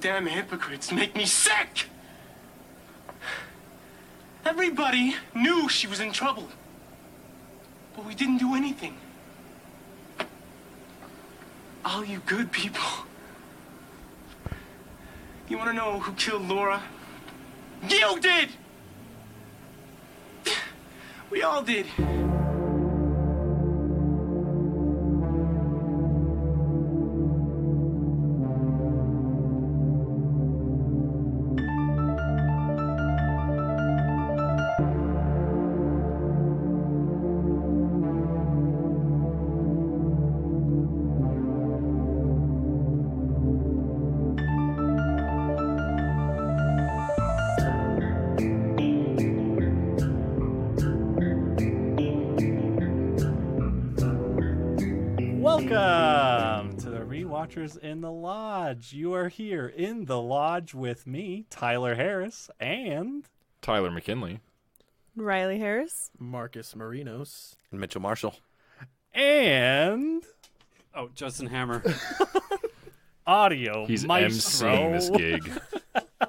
damn hypocrites make me sick! Everybody knew she was in trouble. But we didn't do anything. All you good people. You want to know who killed Laura? You did! We all did. Welcome to the Rewatchers in the Lodge. You are here in the lodge with me, Tyler Harris, and Tyler McKinley, Riley Harris, Marcus Marinos, and Mitchell Marshall, and Justin Hammer. audio he's maestro. emceeing this gig.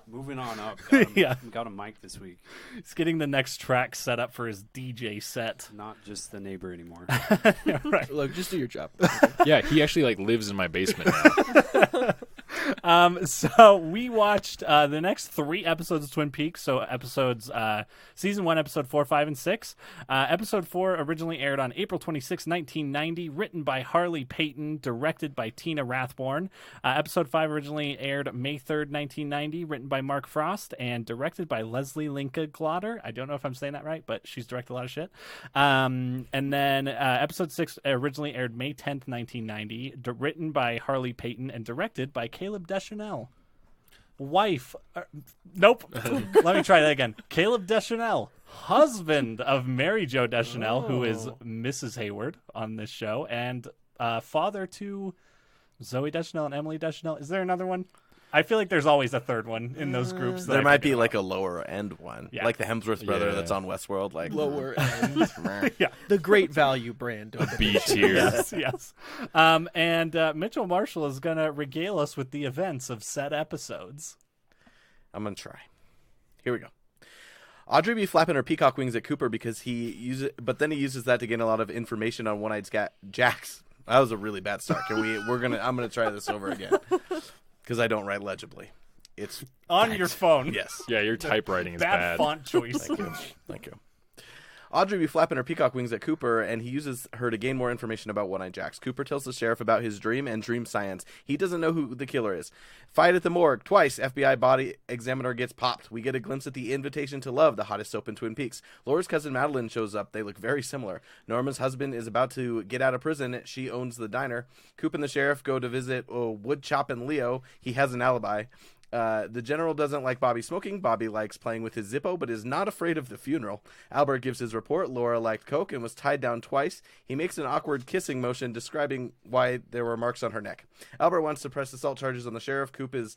Moving on up. Yeah. Got a mic this week. He's getting the next track set up for his DJ set. Not just the neighbor anymore. Yeah, right. Look, just do your job. Yeah, he actually lives in my basement now. So we watched the next 3 episodes of Twin Peaks. So episodes, season 1, episode 4, 5, and 6. Episode 4 originally aired on April 26, 1990, written by Harley Payton, directed by Tina Rathborn. Episode 5 originally aired May 3rd, 1990, written by Mark Frost and directed by Leslie Linka Glotter. I don't know if I'm saying that right, but she's directed a lot of shit. And then episode 6 originally aired May 10th, 1990, written by Harley Payton and directed by Caleb Deschanel. Nope. Let me try that again. Caleb Deschanel, husband of Mary Jo Deschanel, who is Mrs. Hayward on this show, and father to Zoe Deschanel and Emily Deschanel. Is there another one? I feel like there's always a third one in those groups. There might be like a lower end one, Yeah. like the Hemsworth brother that's on Westworld, like Lower end. Yeah. The great value brand. Of the B tier. Yes. And Mitchell Marshall is going to regale us with the events of said episodes. I'm gonna try. Here we go. Audrey be flapping her peacock wings at Cooper because but then he uses that to gain a lot of information on One-Eyed Jax. That was a really bad start. I'm gonna try this over again because I don't write legibly. It's On your phone. Yes. Yeah, your typewriting is Bad bad. font choice. Thank you. Audrey be flapping her peacock wings at Cooper, and he uses her to gain more information about One-Eyed Jax. Cooper tells the sheriff about his dream and dream science. He doesn't know who the killer is. Fight at the morgue. Twice, FBI body examiner gets popped. We get a glimpse at the Invitation to Love, the hottest soap in Twin Peaks. Laura's cousin Madeline shows up. They look very similar. Norma's husband is about to get out of prison. She owns the diner. Coop and the sheriff go to visit Woodchop and Leo. He has an alibi. The general doesn't like Bobby smoking. Bobby likes playing with his Zippo, but is not afraid of the funeral. Albert gives his report. Laura liked coke and was tied down twice. He makes an awkward kissing motion describing why there were marks on her neck. Albert wants to press assault charges on the sheriff. Coop is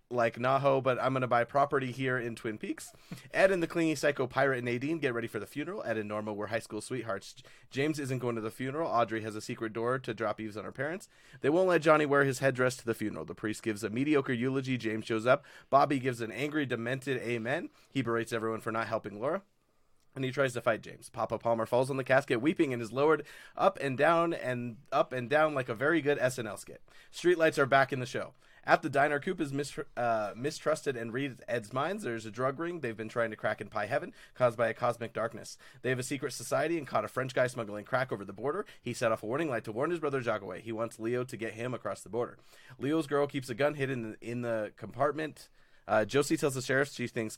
like, Naho, but I'm going to buy property here in Twin Peaks. Ed and the clingy psycho pirate Nadine get ready for the funeral. Ed and Norma were high school sweethearts. James isn't going to the funeral. Audrey has a secret door to drop eaves on her parents. They won't let Johnny wear his headdress to the funeral. The priest gives a mediocre eulogy. James shows up. Bobby gives an angry, demented amen. He berates everyone for not helping Laura. And he tries to fight James. Papa Palmer falls on the casket weeping and is lowered up and down like a very good SNL skit. Streetlights are back in the show. At the diner, Coop is mistrusted and reads Ed's minds. There's a drug ring they've been trying to crack in Pie Heaven, caused by a cosmic darkness. They have a secret society and caught a French guy smuggling crack over the border. He set off a warning light to warn his brother Jacques away. He wants Leo to get him across the border. Leo's girl keeps a gun hidden in the compartment. Josie tells the sheriff she thinks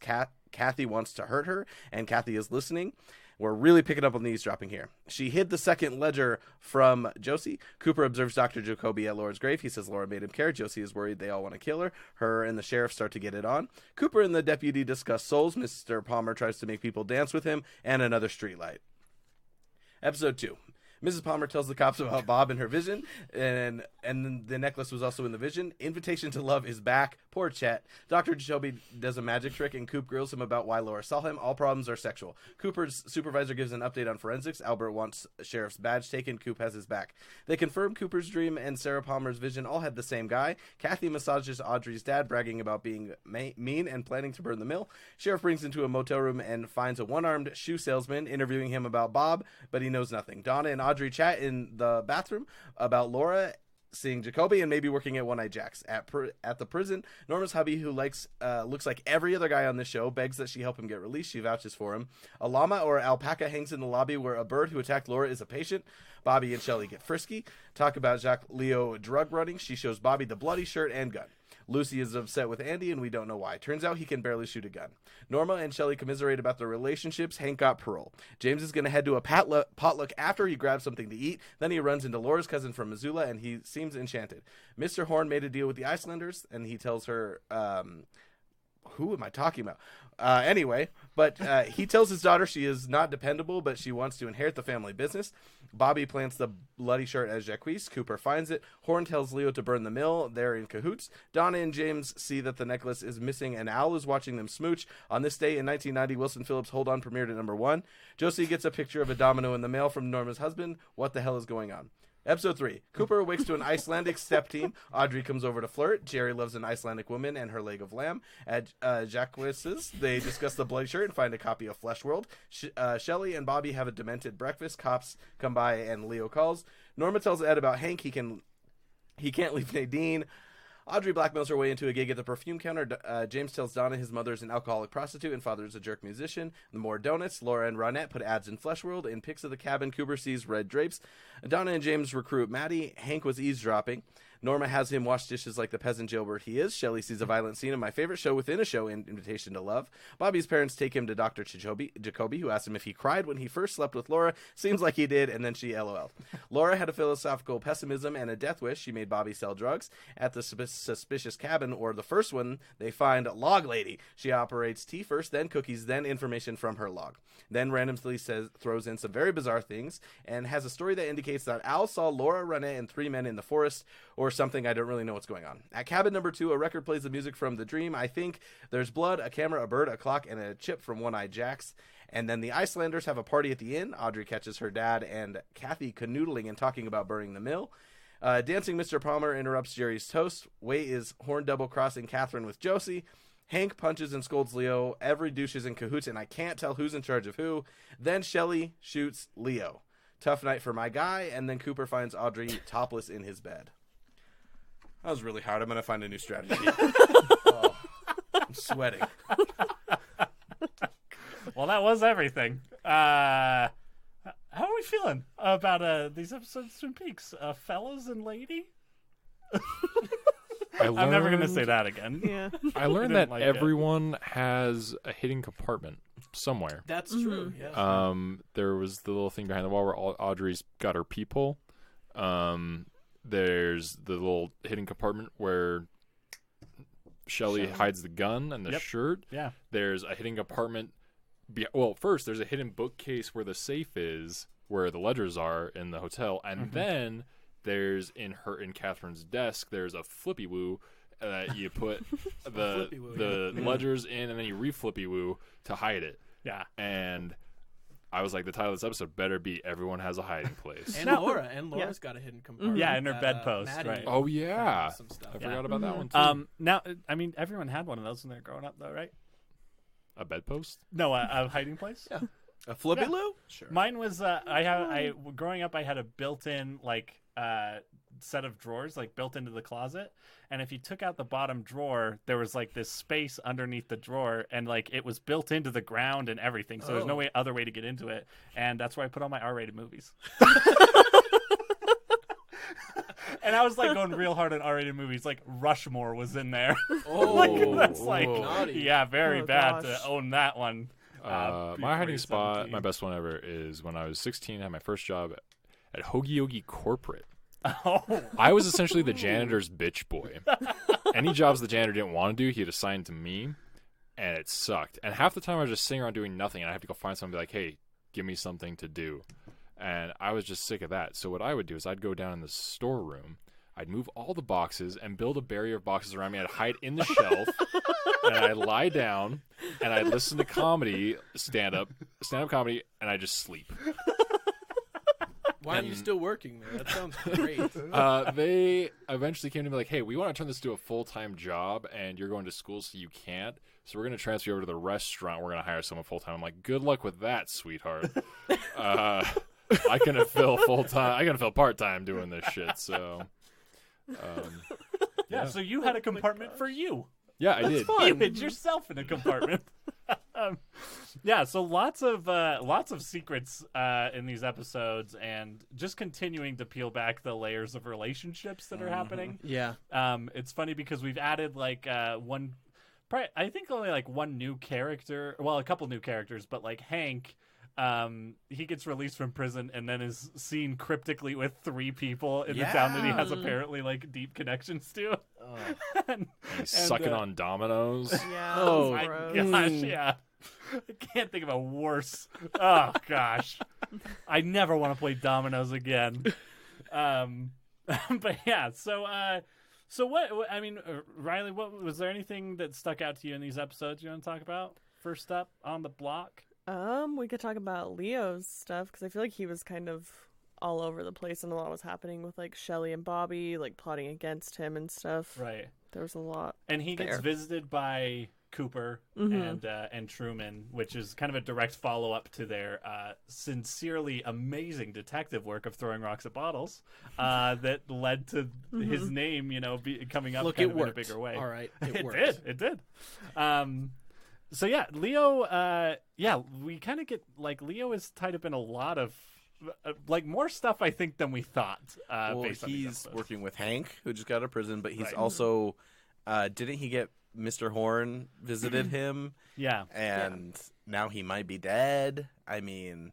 Kathy wants to hurt her, and Kathy is listening. We're really picking up on the eavesdropping here. She hid the second ledger from Josie. Cooper observes Dr. Jacoby at Laura's grave. He says Laura made him care. Josie is worried they all want to kill her. Her and the sheriff start to get it on. Cooper and the deputy discuss souls. Mr. Palmer tries to make people dance with him, and another streetlight. Episode 2. Mrs. Palmer tells the cops about Bob and her vision, and then the necklace was also in the vision. Invitation to Love is back. Poor Chet. Dr. Jacoby does a magic trick, and Coop grills him about why Laura saw him. All problems are sexual. Cooper's supervisor gives an update on forensics. Albert wants sheriff's badge taken. Coop has his back. They confirm Cooper's dream and Sarah Palmer's vision all had the same guy. Kathy massages Audrey's dad, bragging about being mean and planning to burn the mill. Sheriff brings into a motel room and finds a one-armed shoe salesman interviewing him about Bob, but he knows nothing. Donna and Audrey chat in the bathroom about Laura seeing Jacoby and maybe working at One Eye Jack's. At the prison, Norma's hubby, who looks like every other guy on this show, begs that she help him get released. She vouches for him. A llama or alpaca hangs in the lobby where a bird who attacked Laura is a patient. Bobby and Shelley get frisky. Talk about Jacques Leo drug running. She shows Bobby the bloody shirt and gun. Lucy is upset with Andy, and we don't know why. Turns out he can barely shoot a gun. Norma and Shelley commiserate about their relationships. Hank got parole. James is going to head to a potluck after he grabs something to eat. Then he runs into Laura's cousin from Missoula, and he seems enchanted. Mr. Horn made a deal with the Icelanders, and he tells her... who am I talking about? Anyway, but he tells his daughter she is not dependable, but she wants to inherit the family business. Bobby plants the bloody shirt as Jacques. Cooper finds it. Horn tells Leo to burn the mill. They're in cahoots. Donna and James see that the necklace is missing, and Al is watching them smooch. On this day in 1990, Wilson Phillips' Hold On premiered at number 1. Josie gets a picture of a domino in the mail from Norma's husband. What the hell is going on? Episode 3. Cooper awakes to an Icelandic step team. Audrey comes over to flirt. Jerry loves an Icelandic woman and her leg of lamb. At Jacques's, they discuss the bloody shirt and find a copy of Flesh World. Shelley and Bobby have a demented breakfast. Cops come by and Leo calls. Norma tells Ed about Hank. He can't leave Nadine. Audrey blackmails her way into a gig at the perfume counter. James tells Donna his mother is an alcoholic prostitute and father is a jerk musician. The more donuts. Laura and Ronette put ads in Flesh World. In pics of the cabin, Cooper sees red drapes. Donna and James recruit Maddie. Hank was eavesdropping. Norma has him wash dishes like the peasant jailbird he is. Shelley sees a violent scene in my favorite show within a show in Invitation to Love. Bobby's parents take him to Dr. Jacoby, who asks him if he cried when he first slept with Laura. Seems like he did, and then she LOL'd. Laura had a philosophical pessimism and a death wish. She made Bobby sell drugs. At the suspicious cabin, or the first one, they find Log Lady. She operates tea first, then cookies, then information from her log. Then randomly throws in some very bizarre things, and has a story that indicates that Al saw Laura, Ronette, and 3 men in the forest, or something. I don't really know what's going on. At cabin number 2, a record plays the music from The Dream. I think there's blood, a camera, a bird, a clock, and a chip from One Eye Jack's. And then the Icelanders have a party at the inn. Audrey catches her dad and Kathy canoodling and talking about burning the mill. Dancing Mr. Palmer interrupts Jerry's toast. Way is Horn double-crossing Catherine with Josie. Hank punches and scolds Leo. Every douche is in cahoots, and I can't tell who's in charge of who. Then Shelley shoots Leo. Tough night for my guy, and then Cooper finds Audrey topless in his bed. That was really hard. I'm going to find a new strategy. Oh, I'm sweating. Well, that was everything. How are we feeling about these episodes of Twin Peaks? Fellas and lady? I'm never going to say that again. Yeah. I learned that like everyone has a hidden compartment somewhere. That's true. Yeah. There was the little thing behind the wall where Audrey's got her peephole. There's the little hidden compartment where Shelley hides the gun and the shirt. Yeah. There's a hidden compartment. First, there's a hidden bookcase where the safe is, where the ledgers are in the hotel. And then there's in Catherine's desk, there's a flippy woo that you put the ledgers in, and then you re-flippy woo to hide it. Yeah. And I was like, the title of this episode better be Everyone Has a Hiding Place. And Laura's got a hidden compartment. Yeah, in her bedpost, Maddie right. Oh, yeah. Some stuff. I forgot about that one, too. Now, I mean, everyone had one of those when they were growing up, though, right? A bedpost? No, a hiding place? Yeah. A flippy loo? Sure. Mine was, growing up, I had a built-in, set of drawers, built into the closet. And if you took out the bottom drawer, there was, this space underneath the drawer. And, it was built into the ground and everything. So there's no other way to get into it. And that's where I put all my R-rated movies. And I was going real hard on R-rated movies. Rushmore was in there. Oh, that's naughty. yeah, very bad gosh. to own that one. My hiding spot, my best one ever, is when I was 16, I had my first job at Hoagie Yogi Corporate. Oh, I was essentially the janitor's bitch boy. Any jobs the janitor didn't want to do, he'd assign to me, and it sucked. And half the time I was just sitting around doing nothing, and I have to go find someone and be like, hey, give me something to do. And I was just sick of that. So what I would do is I'd go down in the storeroom, I'd move all the boxes and build a barrier of boxes around me. I'd hide in the shelf, and I'd lie down, and I'd listen to comedy, stand-up comedy, and I'd just sleep. Why aren't you still working there? That sounds great. They eventually came to me like, hey, we want to turn this into a full-time job, and you're going to school, so you can't. So we're going to transfer you over to the restaurant. We're going to hire someone full-time. I'm like, good luck with that, sweetheart. I can fill full-time. I can fill part-time doing this shit, so... Yeah, so you had a compartment for you. Yeah, I did. You hid yourself in a compartment. Yeah, so lots of secrets in these episodes, and just continuing to peel back the layers of relationships that are happening. Yeah. It's funny because we've added I think only like one new character. Well, a couple new characters, but like Hank. He gets released from prison and then is seen cryptically with 3 people in the town that he has apparently like deep connections to. He's sucking on dominoes. Yeah. Oh, that's My gross. gosh, yeah. I can't think of a worse. Oh gosh, I never want to play dominoes again. But yeah, so what? I mean, Riley, what was there anything that stuck out to you in these episodes you want to talk about? First up on the block. We could talk about Leo's stuff because I feel like he was kind of all over the place and a lot was happening with like Shelly and Bobby, like plotting against him and stuff. Right. There was a lot. And he gets there. visited by Cooper and Truman, which is kind of a direct follow up to their sincerely amazing detective work of throwing rocks at bottles that led to his name, coming up Look, kind it of worked. in a bigger way. All right. It worked. did. It did. So yeah, Leo. We kind of get like Leo is tied up in a lot of like more stuff I think than we thought. Well, based on these he's episodes. working with Hank, who just got out of prison, but he's Right. also didn't he get Mr. Horn visited him? Yeah. And now he might be dead. I mean,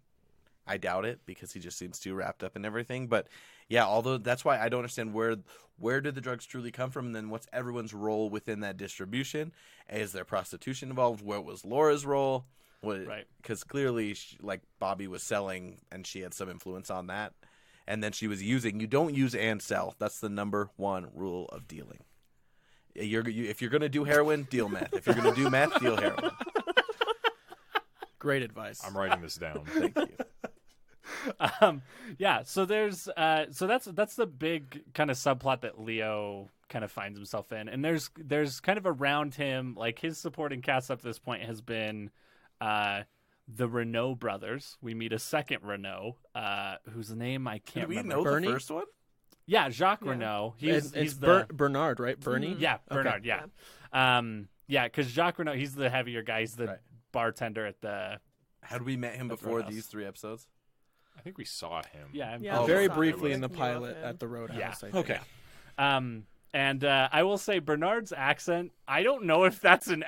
I doubt it because he just seems too wrapped up in everything. But yeah, although that's why I don't understand where did the drugs truly come from, and then what's everyone's role within that distribution? Is there prostitution involved? What was Laura's role? Right. Because clearly, like Bobby was selling, and she had some influence on that. And then she was using. You don't use and sell. That's the number one rule of dealing. If you're going to do heroin, deal meth. If you're going to do meth, deal heroin. Great advice. I'm writing this down. Thank you. Yeah, so there's so that's the big kind of subplot that Leo kind of finds himself in, and there's kind of around him, like his supporting cast up to this point has been the Renault brothers. We meet a second Renault, whose name I can't Did we remember. know Bernie? the first one? Yeah, Jacques Renault. It's the Bernard, right? Bernie? yeah Bernard. Yeah, because Jacques Renault, he's the heavier guy. He's the Right. bartender at the Had we met him At the before Roadhouse. these 3 episodes? I think we saw him. yeah. Yeah, Oh, Very Sorry, briefly was in the new pilot of at him. the Roadhouse. Yeah. I think. Okay. And I will say Bernard's accent, I don't know if that's is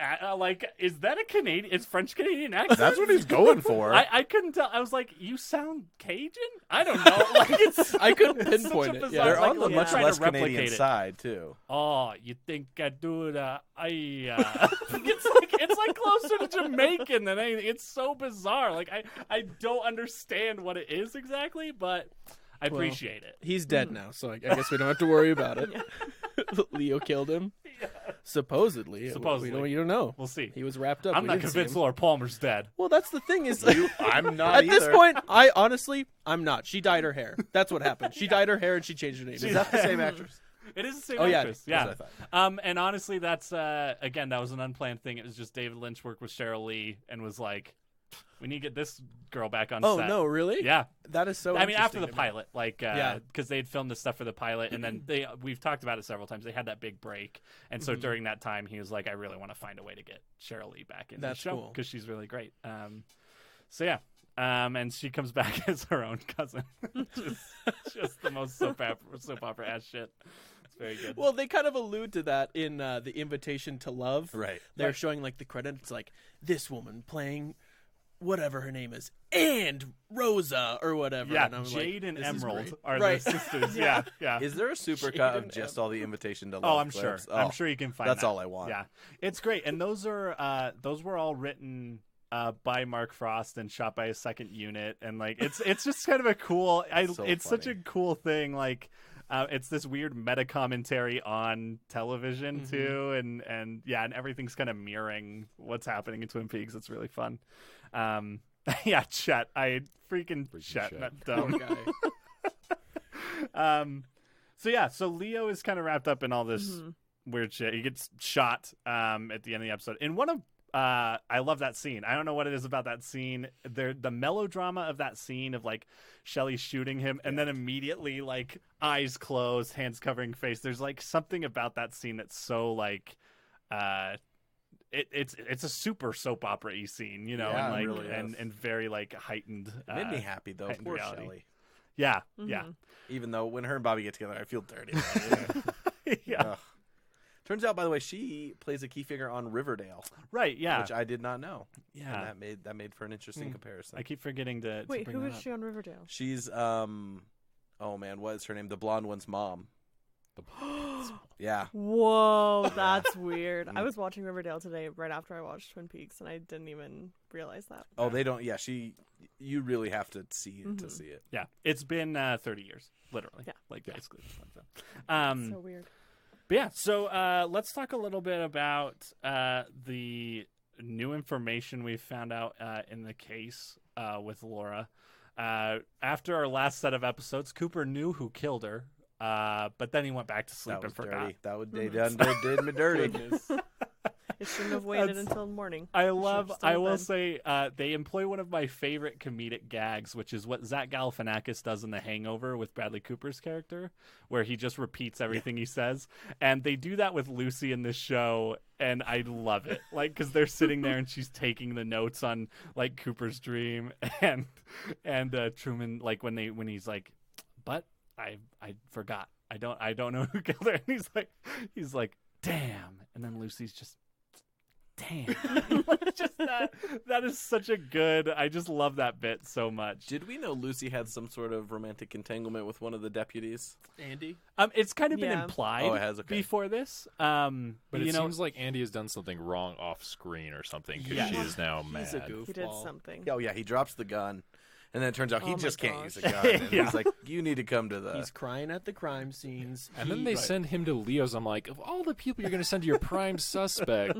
that a Canadian? It's French Canadian accent. That's what he's going for. I couldn't tell. I was like, you sound Cajun? I don't know. Like it's I couldn't it's such pinpoint a it, bizarre- yeah. They're like, on the you're much trying less to replicate Canadian it. side, too. Oh, you think I do the it's like closer to Jamaican than anything. It's so bizarre. Like I don't understand what it is exactly, but I Well, appreciate it. He's dead now, so I guess we don't have to worry about it. Leo killed him. Supposedly. Supposedly. You don't know. We'll see. He was wrapped up. I'm We not didn't see convinced him. Laura Palmer's dead. Well, that's the thing is, I'm not at either. this point, I'm not. She dyed her hair. That's what happened. She dyed her hair and she changed her name. Is that the same actress? It is the same Oh, yeah. actress. That's Yeah. what I thought. And honestly, that's again, that was an unplanned thing. It was just David Lynch worked with Cheryl Lee and was like, "We need to get this girl back on Oh set." no, really? Yeah. That is so. I mean, after the interesting to me. pilot, like, Yeah. because they'd filmed the stuff for the pilot, and then we've talked about it several times. They had that big break, and so during that time, he was like, "I really want to find a way to get Cheryl Lee back in That's the show cool. because she's really great." So yeah, and she comes back as her own cousin, just the most soap opera ass shit. It's very good. Well, they kind of allude to that in the Invitation to Love. Right. They're showing like the credits, like this woman playing whatever her name is, and Rosa or whatever. Yeah, and I'm Jade like, and this is Emerald great. are Right. the sisters. Yeah. Is there a supercut Jade of and just all the Invitation to Love Oh, I'm sure. clips? I'm sure you can find. That's that. all I want. Yeah, it's great, and those were all written by Mark Frost and shot by a second unit, and like it's just kind of a cool. So it's such a funny. cool thing. Like it's this weird meta commentary on television too, and everything's kind of mirroring what's happening in Twin Peaks. It's really fun. Yeah, Chet. Freaking Chet. Chet. That Poor dumb. guy. So Leo is kind of wrapped up in all this weird shit. He gets shot at the end of the episode. In one of I love that scene. I don't know what it is about that scene. The melodrama of that scene of like Shelley shooting him and then immediately like eyes closed, hands covering face. There's like something about that scene that's so like it's a super soap opera-y scene, you know, Yeah, and like it really is. and very like heightened. It made me happy though. heightened Poor reality. Shelley. Yeah, yeah, Even though when her and Bobby get together, I feel dirty. About it. yeah. Ugh. Turns out, by the way, she plays a key figure on Riverdale, Right, yeah, which I did not know. yeah. And that made for an interesting comparison. I keep forgetting to Wait, bring who that is up. she on Riverdale? She's oh man, what is her name? The blonde one's mom. Yeah. Whoa, that's weird. I was watching Riverdale today right after I watched Twin Peaks, and I didn't even realize that. Oh, they don't. Yeah, you really have to see it to see it. Yeah, it's been 30 years, literally. Yeah. Like basically. So. So weird. But yeah, so let's talk a little bit about the new information we found out in the case with Laura. After our last set of episodes, Cooper knew who killed her, but then he went back to sleep That was and forgot. dirty. That would they did me dirty. It shouldn't have waited That's- until morning. I Should've love. still I will been. say they employ one of my favorite comedic gags, which is what Zach Galifianakis does in The Hangover with Bradley Cooper's character, where he just repeats everything he says, and they do that with Lucy in this show, and I love it. Like because they're sitting there and she's taking the notes on like Cooper's dream, and Truman like when he's like, but I forgot. I don't know who killed her, and he's like, damn, and then Lucy's just. Damn. Just that is such a good. I just love that bit so much. Did we know Lucy had some sort of romantic entanglement with one of the deputies? Andy? It's kind of been Yeah. implied Oh, it has, okay. before this. But you it know, seems like Andy has done something wrong off screen or something because Yeah. she is now mad. He's a goofball. He did something. Oh yeah, he drops the gun, and then it turns out he Oh my just can't gosh. use a gun. And Yeah. he's like, "You need to come to the." He's crying at the crime scenes. And then they send him to Leo's. I'm like, of all the people you're going to send to your prime suspect,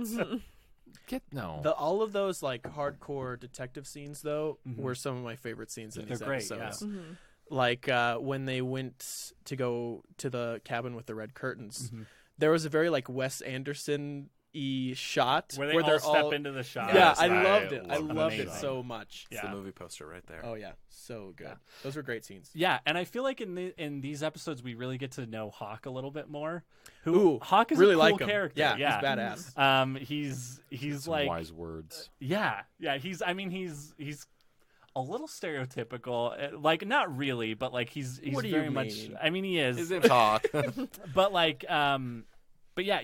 get no. All of those like hardcore detective scenes though were some of my favorite scenes in They're these great, episodes. Mm-hmm. Like when they went to go to the cabin with the red curtains, there was a very like Wes Anderson-y shot where they they're all step into the shot. Yeah, Yes, I I loved it. I loved loved it amazing. so much. It's Yeah. the movie poster right there. Oh yeah, so good. Those were great scenes. Yeah, and I feel like in these episodes we really get to know Hawk a little bit more. Ooh, Hawk is really a cool like him. character. Yeah, yeah, he's badass. He's Some like wise words. yeah. He's a little stereotypical, like not really, but like he's What do you very much. mean? I mean, he is. His name's Hawk. But like but yeah,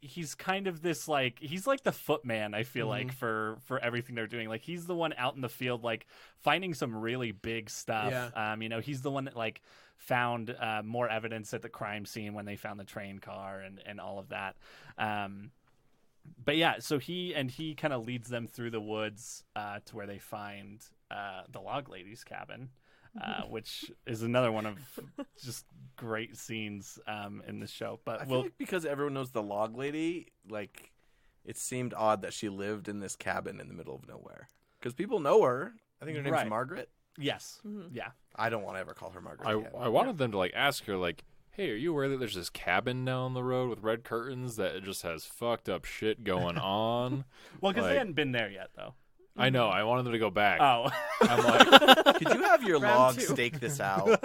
he's kind of this like he's like the footman, I feel like for everything they're doing. Like he's the one out in the field like finding some really big stuff. Yeah. You know, he's the one that like found more evidence at the crime scene when they found the train car and all of that. But yeah, so he kind of leads them through the woods to where they find the log lady's cabin. Which is another one of just great scenes in the show. But I feel like because everyone knows the log lady, like it seemed odd that she lived in this cabin in the middle of nowhere. Because people know her. I think her name's Right. Margaret. yes, yeah, I don't want to ever call her Margaret. again. I wanted them to like ask her like, hey, are you aware that there's this cabin down the road with red curtains that it just has fucked up shit going on? well, because Like- they hadn't been there yet, though. I know. I wanted them to go back. Oh, I'm like, Could you have your Round log 2. stake this out?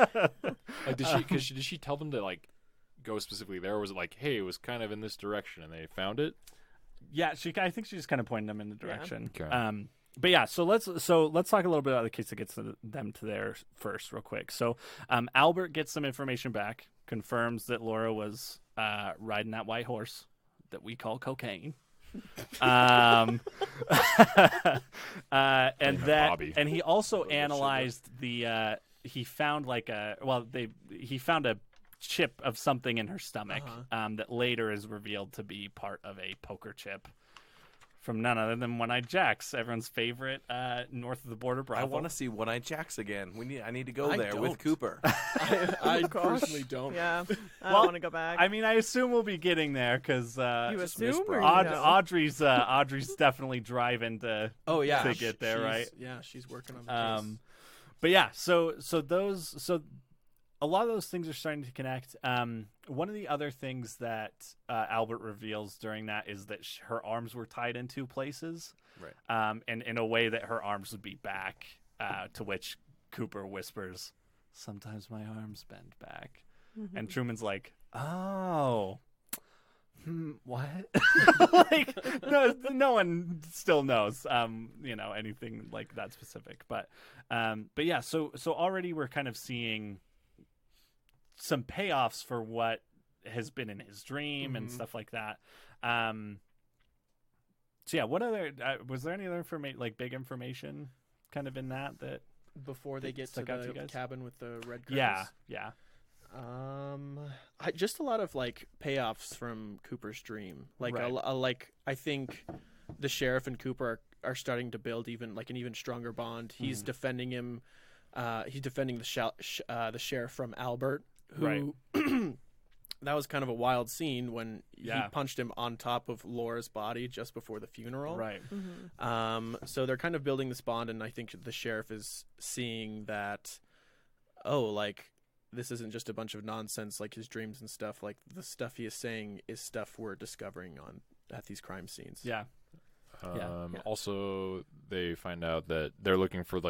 like did she tell them to like go specifically there? Or was it like, hey, it was kind of in this direction and they found it? yeah. I think she just kind of pointed them in the direction. Okay. But yeah, so let's talk a little bit about the case that gets them to there first, real quick. So, Albert gets some information back, confirms that Laura was riding that white horse that we call cocaine. And Bobby. and he also analyzed the he found he found a chip of something in her stomach that later is revealed to be part of a poker chip from none other than One-Eyed Jacks, everyone's favorite north of the border I brothel. want to see One-Eyed Jacks again. I need to go I there don't. with Cooper. I gosh. personally don't. Yeah, I Well, don't want to go back. I mean, I assume we'll be getting there because you just assume or misbrought. you know? Audrey's definitely driving to Oh yeah, to get there, she's- right? Yeah, she's working on the case. But yeah, so a lot of those things are starting to connect. One of the other things that Albert reveals during that is that her arms were tied in two places, Right. and in a way that her arms would be back. To which Cooper whispers, "Sometimes my arms bend back," and Truman's like, "Oh." What? Like, no one still knows, anything like that specific. But yeah. So already we're kind of seeing some payoffs for what has been in his dream and stuff like that. So yeah, what other was there any other big information kind of in that Before they get to stuck out to you the guys? cabin with the red curtains. yeah. Just a lot of payoffs from Cooper's dream. Right. I think the sheriff and Cooper are starting to build an even stronger bond. He's defending him. He's defending the sheriff from Albert, who that was kind of a wild scene when he punched him on top of Laura's body just before the funeral. Right. So they're kind of building this bond, and I think the sheriff is seeing that. This isn't just a bunch of nonsense like his dreams and stuff. Like the stuff he is saying is stuff we're discovering at these crime scenes. Yeah. Also, they find out that they're looking for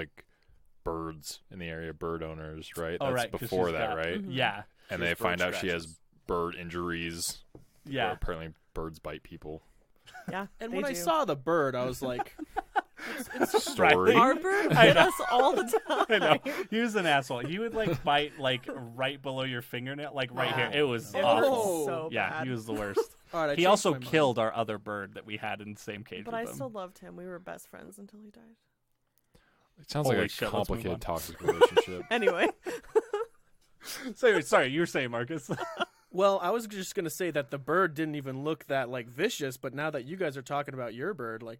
birds in the area, bird owners, right? Oh, That's right, 'cause before she's that, got- right? Yeah. And She they has find bird out she has scratches. bird injuries. Yeah. Where apparently birds bite people. Yeah, And they when I do. saw the bird, I was like, Story. Arbor I bit know. us all the time. I know. He was an asshole. He would bite right below your fingernail, right here. It was It awful. was so Yeah, bad. he was the worst. all right. I He changed also my mind. killed our other bird that we had in the same cage But with I him. still loved him. We were best friends until he died. It sounds Holy like a shit, let's move on. complicated toxic relationship. Anyway, Sorry, you were saying, Marcus. Well, I was just gonna say that the bird didn't even look that vicious, but now that you guys are talking about your bird, I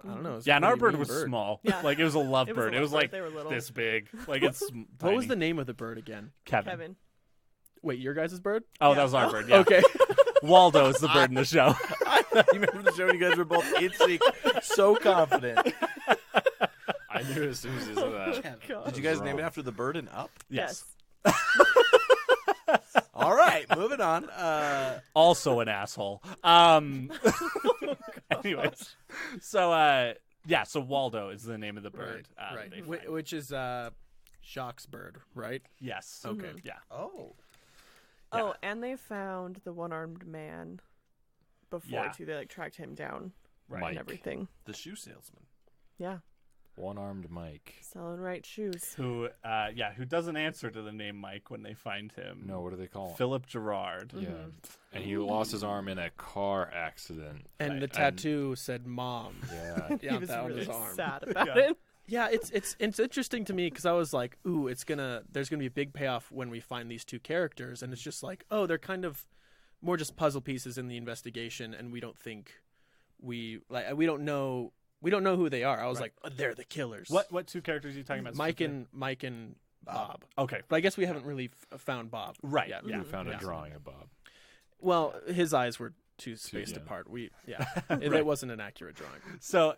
don't know. It's a Yeah, and our pretty bird mean was small. Yeah. It was a love It was a bird. It love was bird. They were little. this big. It's What was tiny. the name of the bird again? Kevin? Wait, your guys' bird? Oh, Yeah. that was our bird. Yeah. Okay. Waldo is the bird in the show. You remember the show when you guys were both itchy, so confident. I knew as soon as you said that. God. Did you guys name it after the bird in Up? Yes. All right, moving on. Also an asshole. Anyways, so so Waldo is the name of the bird. that they find. Which is Jacques' bird, right? Yes. Okay. Yeah. Oh, Oh, and they found the one-armed man before Yeah. too. They tracked him down Right. Mike. and everything. the shoe salesman. Yeah, One-armed Mike. selling right shoes. Who doesn't answer to the name Mike when they find him. No, what do they call him? Philip Gerard. Yeah. And he lost his arm in a car accident. And Right. the tattoo said "mom." Yeah. Yeah, He was that on really his arm. sad about Yeah. it. Yeah, it's interesting to me because I was like, ooh, there's gonna be a big payoff when we find these two characters, and it's just like, oh, they're kind of more just puzzle pieces in the investigation, and we don't know who they are. I was Right. like, oh, they're the killers. What two characters are you talking about? Mike and Bob. Okay. But I guess we haven't really found Bob Right, yet. yeah. We found a Yeah. drawing of Bob. Well, his eyes were too spaced yeah. apart. It Right. wasn't an accurate drawing. So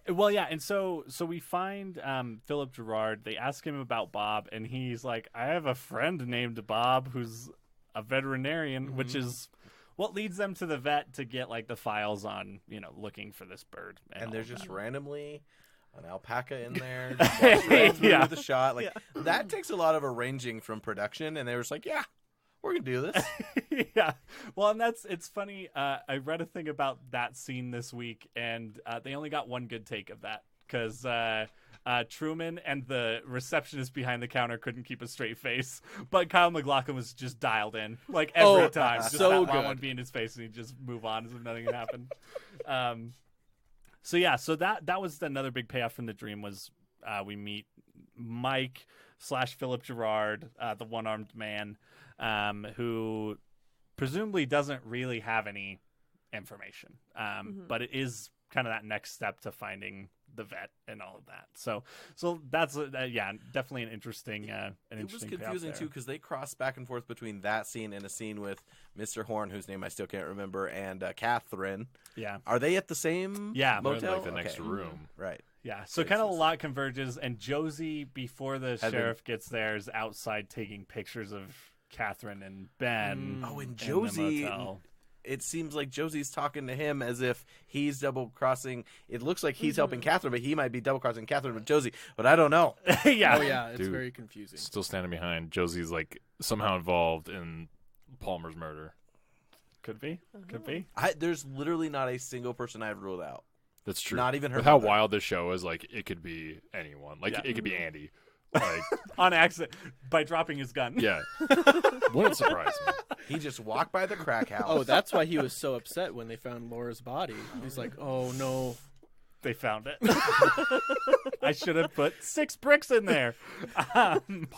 we find Philip Gerard. They ask him about Bob, and he's like, "I have a friend named Bob who's a veterinarian," which is what leads them to the vet to get the files on looking for this bird. And all there's of just that. randomly an alpaca in there, just walks right through Yeah. the shot. That takes a lot of arranging from production, and they were just like, "Yeah, we're gonna do this." Yeah. Well, and it's funny. I read a thing about that scene this week, and they only got one good take of that because Truman and the receptionist behind the counter couldn't keep a straight face, but Kyle MacLachlan was just dialed in every time. Just so that line good. would be in his face, and he'd just move on as if nothing had happened. So that was another big payoff from the dream was we meet Mike / Philip Gerard, the one-armed man, who presumably doesn't really have any information, but it is kind of that next step to finding the vet and all of that. So that's definitely an interesting It was interesting payoff confusing there. too because they cross back and forth between that scene and a scene with Mr. Horn, whose name I still can't remember, and Catherine. Yeah. Are they at the same Yeah. They're in, motel? like the next Okay. room. Right. Yeah, so kind of a lot converges, and Josie, before the sheriff gets there, is outside taking pictures of Catherine and Ben. Oh, and in the Josie. motel. It seems like Josie's talking to him as if he's double crossing. It looks like he's helping Catherine, but he might be double crossing Catherine with Josie. But I don't know. Yeah. Oh yeah, it's Dude. very confusing. Still standing behind. Josie's like somehow involved in Palmer's murder. Could be. Could be. There's literally not a single person I've ruled out. That's true. Not even her With how mother. wild this show is, like it could be anyone. Like Yeah. it could be Andy. Like On accident, by dropping his gun. yeah, wouldn't surprise me. He just walked by the crack house. Oh, that's why he was so upset when they found Laura's body. He's like, "Oh no." They found it. I should have put 6 bricks in there.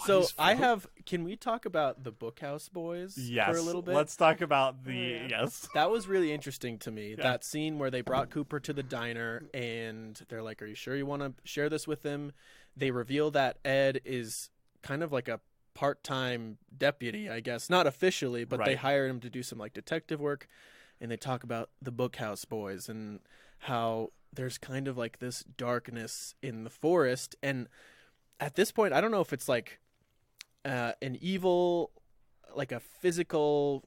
So I have. Can we talk about the Bookhouse Boys Yes. for a little bit? Let's talk about the yes. That was really interesting to me. That scene where they brought Cooper to the diner and they're like, "Are you sure you want to share this with him?" They reveal that Ed is kind of like a part-time deputy, I guess, not officially, but they Right. hired him to do some like detective work. And they talk about the Bookhouse Boys and how there's kind of like this darkness in the forest. And at this point, I don't know if it's like an evil, like a physical,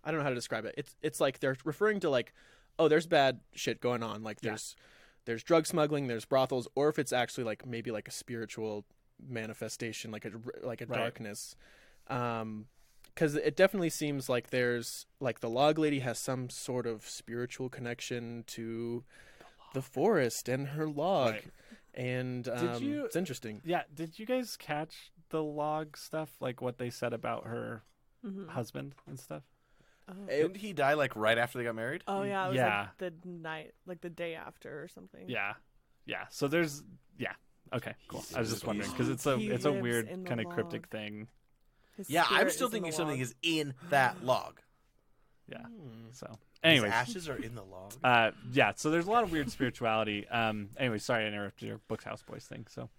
I don't know how to describe it. It's like they're referring to like, oh, there's bad shit going on. Like there's drug smuggling, there's brothels, or if it's actually like maybe like a spiritual manifestation, like a Right. darkness. Because it definitely seems like there's like the log lady has some sort of spiritual connection to the forest and her log. Right. And you- it's interesting. Yeah, did you guys catch the log stuff? Like what they said about her husband and stuff? Didn't he die like right after they got married? Oh yeah, it was Yeah. like the night, like the day after or something. Yeah. Yeah. So there's Okay, cool. I was just wondering because it's a He it's a lives weird in the kind of log. cryptic thing. His Yeah, I'm spirit still is in thinking the something log. is in that log. Yeah. So, His anyways, ashes are in the log. yeah. So there's a lot of weird spirituality. Anyway, sorry I interrupted your Bookhouse Boys thing. So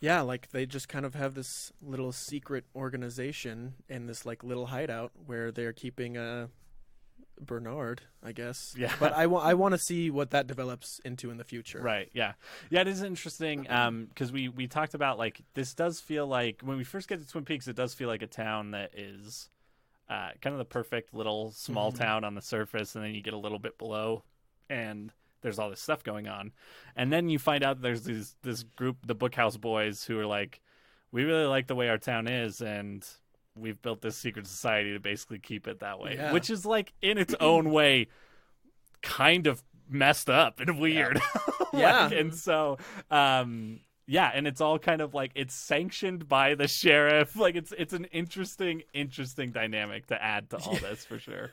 Yeah, like they just kind of have this little secret organization and this like little hideout where they're keeping Bernard, I guess. Yeah. But I want to see what that develops into in the future. right, yeah, it is interesting because we talked about like this does feel like when we first get to Twin Peaks, it does feel like a town that is kind of the perfect little small town on the surface, and then you get a little bit below, and there's all this stuff going on, and then you find out there's this group, the Bookhouse Boys, who are like, we really like the way our town is, and we've built this secret society to basically keep it that way, Yeah. which is like in its own way kind of messed up and weird. Yeah. And so yeah, and it's all kind of like it's sanctioned by the sheriff. Like it's an interesting dynamic to add to all this for sure.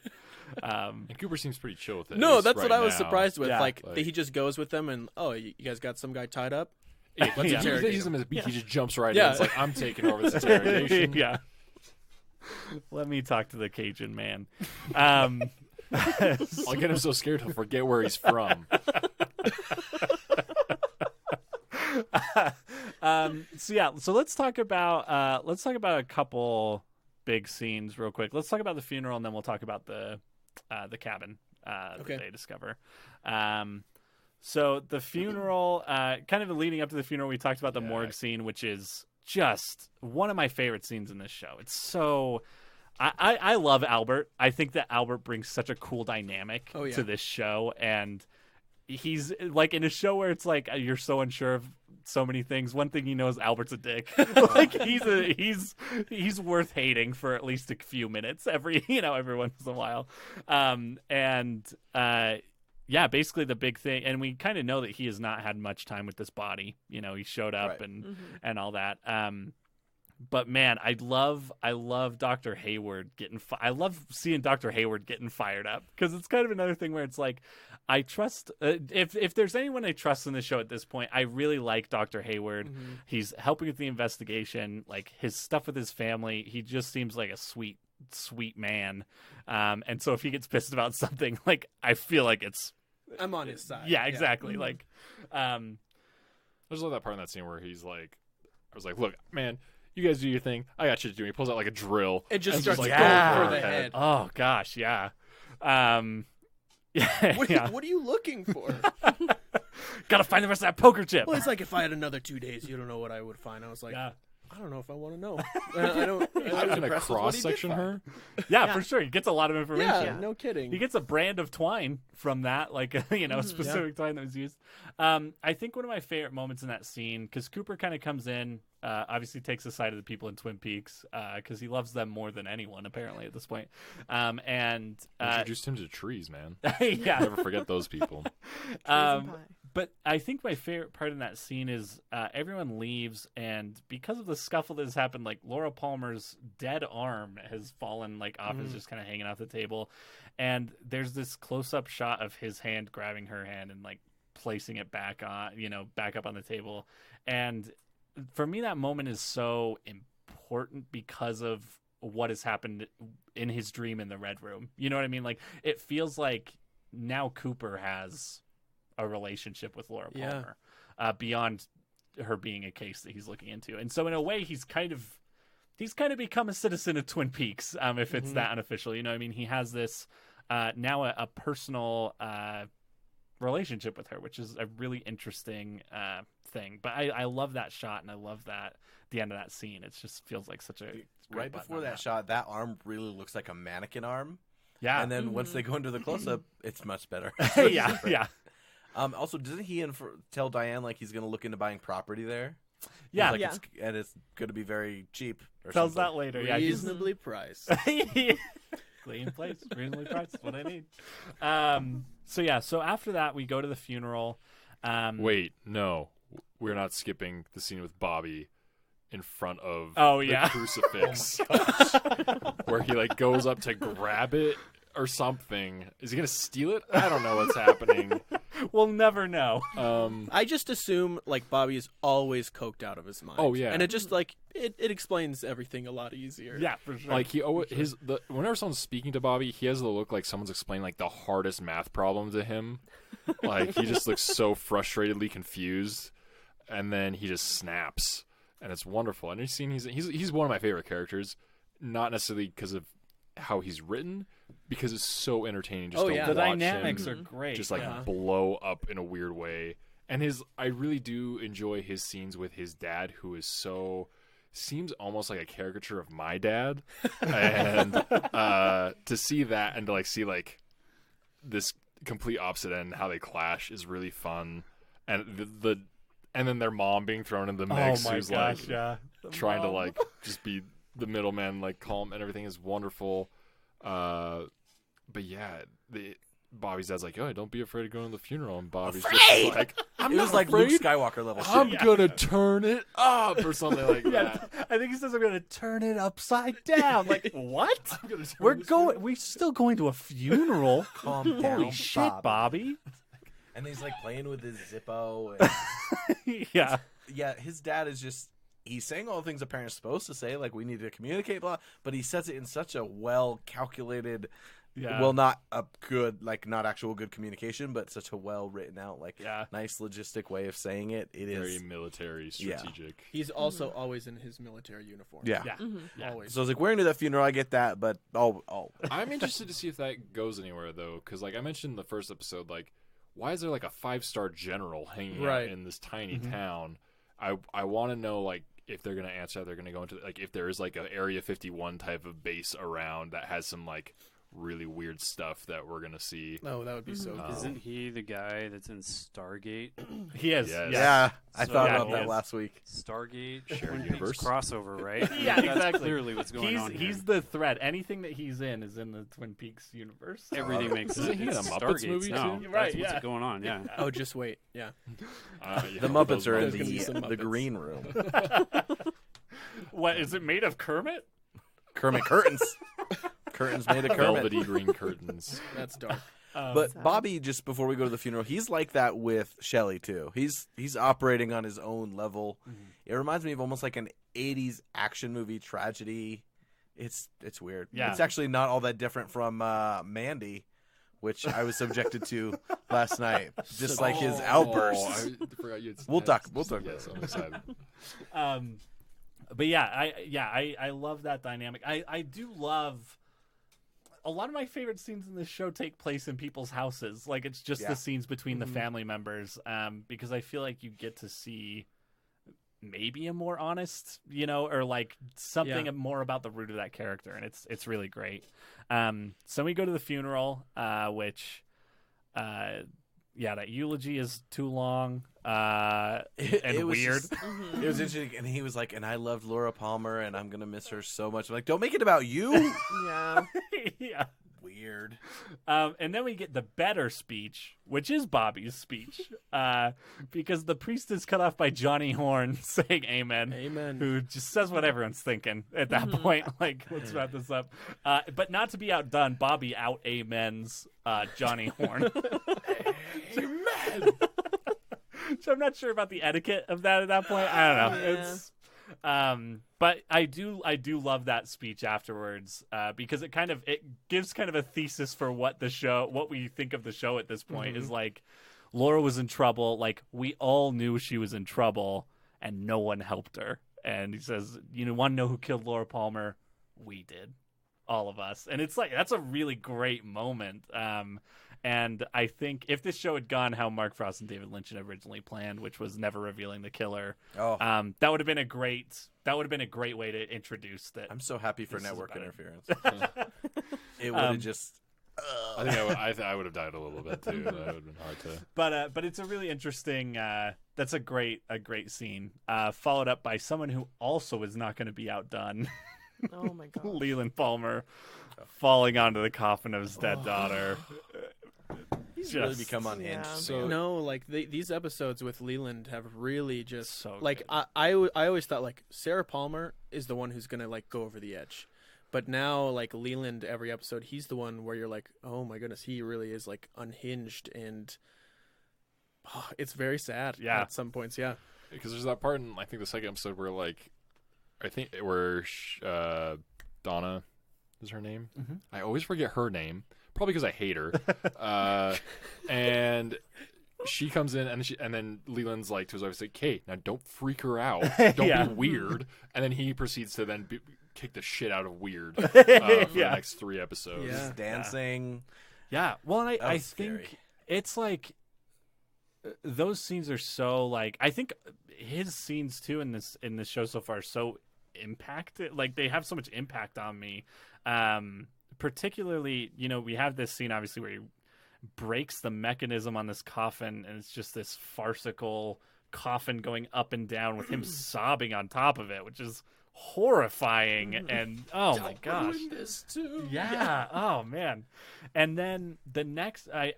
And Cooper seems pretty chill with it. No, at that's least what right I was now. surprised with. Yeah. Like, Like- he just goes with them and, oh, you guys got some guy tied up? Yeah. Let's Yeah. interrogate He him. he just jumps right Yeah. in. It's like, I'm taking over this interrogation. Yeah. Let me talk to the Cajun man. I'll get him so scared he'll forget where he's from. So let's talk about a couple big scenes real quick. Let's talk about the funeral, and then we'll talk about the cabin Okay. that they discover. So the funeral, kind of leading up to the funeral, we talked about the morgue scene, which is just one of my favorite scenes in this show. It's so. I love Albert. I think that Albert brings such a cool dynamic Oh, yeah. to this show, and he's like in a show where it's like you're so unsure of so many things. One thing you know is Albert's a dick. Like he's worth hating for at least a few minutes every once in a while. Yeah, basically the big thing, and we kind of know that he has not had much time with this body. You know, he showed up Right. and all that. But man, I love Dr. Hayward I love seeing Dr. Hayward getting fired up, because it's kind of another thing where it's like I trust if there's anyone I trust in the show at this point, I really like Dr. Hayward. He's helping with the investigation, like his stuff with his family. He just seems like a sweet man. And so if he gets pissed about something, like I feel like it's I'm on his side. Yeah, exactly. Like, I just love that part in that scene where he's like, I was like, look, man, you guys do your thing. I got shit to do. He pulls out like a drill. It just and starts like, going yeah. for the head. oh gosh, yeah. Yeah, What are you looking for? Gotta find the rest of that poker chip. Well, it's like if I had another 2 days, you don't know what I would find. I was like, Yeah. I don't know if I want to know. I don't. I'm gonna cross section her. Yeah, for sure. He gets a lot of information. Yeah, no kidding. He gets a brand of twine from that, like a specific twine that was used. I think one of my favorite moments in that scene, because Cooper kind of comes in, obviously takes the side of the people in Twin Peaks, because he loves them more than anyone apparently at this point. And Introduced him to trees, man. yeah, Never forget those people. But I think my favorite part in that scene is everyone leaves, and because of the scuffle that has happened, like Laura Palmer's dead arm has fallen like off, is just kind of hanging off the table, and there's this close-up shot of his hand grabbing her hand and like placing it back on, back up on the table, and for me that moment is so important because of what has happened in his dream in the Red Room. You know what I mean? Like it feels like now Cooper has a relationship with Laura Palmer beyond her being a case that he's looking into, and so in a way he's kind of become a citizen of Twin Peaks, if it's that unofficial. You know what I mean? He has this now a personal relationship with her, which is a really interesting thing. But I love that shot, and I love that the end of that scene. It just feels like such a Right before that shot, that arm really looks like a mannequin arm. Yeah, And then once they go into the close-up, it's much better. yeah. Also, doesn't he tell Diane like he's going to look into buying property there? Yeah. He's like, and it's going to be very cheap. Or Tells something. that later. Yeah, he's reasonably priced. clean place, reasonably priced. That's what I need. So after that, we go to the funeral. Wait, no, we're not skipping the scene with Bobby in front of the crucifix, where he like goes up to grab it or something. Is he gonna steal it? I don't know what's happening. We'll never know. I just assume like Bobby is always coked out of his mind. Oh, yeah. and it just like it explains everything a lot easier. Yeah, for sure. Like he always whenever someone's speaking to Bobby, he has the look like someone's explaining like the hardest math problem to him. Like he just looks so frustratedly confused, and then he just snaps, and it's wonderful. And he's one of my favorite characters, not necessarily because of how he's written, because it's so entertaining just to the watch dynamics him are great. just like blow up in a weird way. And I really do enjoy his scenes with his dad, who seems almost like a caricature of my dad. And to see that and to like see like this complete opposite end, how they clash, is really fun. And and then their mom being thrown in the mix, who's like trying to like just be the middleman, like calm, and everything is wonderful. But yeah, Bobby's dad's like, "Oh, don't be afraid to go to the funeral," and Bobby's just like, It was like Luke Skywalker level shit. "I'm gonna turn it up," or something like that. I think he says, "I'm going to turn it upside down." Like, what? We're still going to a funeral. Calm down, Holy shit, Bobby. And he's like playing with his Zippo. And... Yeah. Yeah, his dad is just... He's saying all the things a parent's supposed to say, like we need to communicate, blah, but he says it in such a well-calculated... Yeah. Well, not a good, like, not actual good communication, but such a well written out, like, nice logistic way of saying it. It Very is military, strategic. He's also always in his military uniform. Yeah. Always. So I was like, we're into that funeral. I get that, but I'm interested to see if that goes anywhere, though, because, like I mentioned in the first episode, like, why is there like a 5-star general hanging out in this tiny town? I want to know, like, if they're going to answer that, they're going to go into, like, if there is like an Area 51 type of base around that has some like really weird stuff that we're gonna see. Oh, that would be so cool. Isn't he the guy that's in Stargate? He is. Yes. yeah, I So, thought yeah, about he that is. last week. Stargate, Shared Twin Peaks universe. crossover, right? Yeah, That's exactly. clearly what's going on. He's the thread. Anything that he's in is in the Twin Peaks universe. Everything makes sense. Isn't he in a It's Muppets Stargates movie, now. too? Right, That's what's going on. Yeah. Oh, just wait. Yeah. The Muppets are in There's gonna be some the Muppets. green room. What is it made of? Kermit? Kermit curtains. Curtains made of Kermit. Velvety green curtains. That's dark. But Bobby, just before we go to the funeral, he's like that with Shelley too. He's operating on his own level. It reminds me of almost like an 80s action movie tragedy. It's weird. Yeah. It's actually not all that different from Mandy, which I was subjected to last night, just like his outbursts. I forgot you. We'll talk. We'll talk. Yes, I'm excited. But I love that dynamic. I do love a lot of my favorite scenes in this show take place in people's houses. Like it's just the scenes between the family members, because I feel like you get to see maybe a more honest, or like something more about the root of that character, and it's really great. So we go to the funeral, which that eulogy is too long and weird. It was interesting, and he was like, "And I loved Laura Palmer, and I'm gonna miss her so much." I'm like, "Don't make it about you." Yeah. Yeah. Weird. And then we get the better speech, which is Bobby's speech, because the priest is cut off by Johnny Horn saying "Amen." Amen. Who just says what everyone's thinking at that point. Like, let's wrap this up. But not to be outdone, Bobby out amens Johnny Horn. Amen. So I'm not sure about the etiquette of that at that point. I don't know. Yeah. It's but I do love that speech afterwards, because it gives kind of a thesis for what we think of the show at this point. Is like Laura was in trouble, like we all knew she was in trouble and no one helped her. And he says, want to know who killed Laura Palmer? We did. All of us. And it's like that's a really great moment. And I think if this show had gone how Mark Frost and David Lynch had originally planned, which was never revealing the killer, that would have been a great way to introduce that. I'm so happy for network interference. It would have just. I think I would have died a little bit too. That would have been hard to. But it's a really interesting. That's a great scene. Followed up by someone who also is not going to be outdone. Oh my god. Leland Palmer falling onto the coffin of his dead daughter. He's really become unhinged. Yeah. So No, like these episodes with Leland have really just So like good. I always thought like Sarah Palmer is the one who's gonna like go over the edge, but now like Leland every episode he's the one where you're like, oh my goodness, he really is like unhinged, and it's very sad. Yeah. At some points, yeah. Because there's that part in I think the second episode where Donna is her name. Mm-hmm. I always forget her name, probably because I hate her. And she comes in, and then Leland's like to his wife, like, "Kate, now don't freak her out. Don't be weird." And then he proceeds to then kick the shit out of Weird for the next 3 episodes. Yeah. He's dancing. Yeah. Well, and I scary. think it's like those scenes are so like I think his scenes too in this show so far are so impacted, like they have so much impact on me. Particularly, we have this scene obviously where he breaks the mechanism on this coffin, and it's just this farcical coffin going up and down with him sobbing on top of it, which is horrifying. And oh my gosh, This too. yeah. Oh man. And then the next, I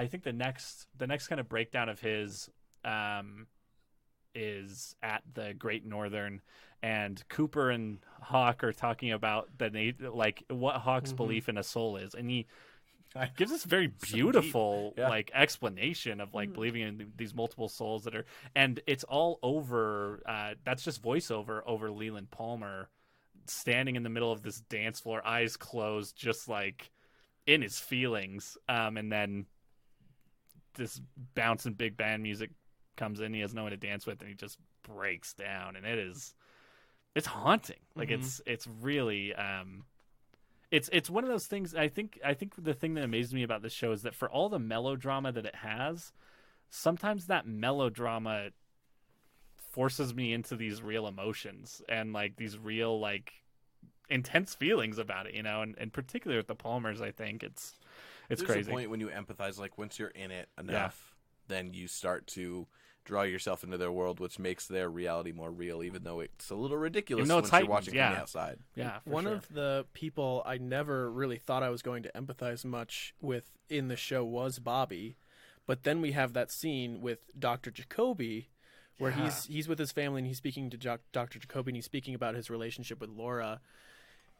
think the next kind of breakdown of his is at the Great Northern, and Cooper and Hawk are talking about what Hawk's belief in a soul is, and he gives this very beautiful like explanation of like believing in these multiple souls that are, and it's all over. That's just voiceover over Leland Palmer standing in the middle of this dance floor, eyes closed, just like in his feelings. And then this bouncing big band music comes in. He has no one to dance with, and he just breaks down, and it's haunting. Like it's really it's one of those things. I think the thing that amazes me about this show is that for all the melodrama that it has, sometimes that melodrama forces me into these real emotions and like these real like intense feelings about it, and particularly with the Palmers, I think it's There's crazy. a point when you empathize, like once you're in it enough, then you start to draw yourself into their world, which makes their reality more real, even though it's a little ridiculous Even though once it's you're heightened, watching from the outside. Yeah, for One sure. of the people I never really thought I was going to empathize much with in the show was Bobby, but then we have that scene with Dr. Jacoby where he's with his family and he's speaking to Dr. Jacoby, and he's speaking about his relationship with Laura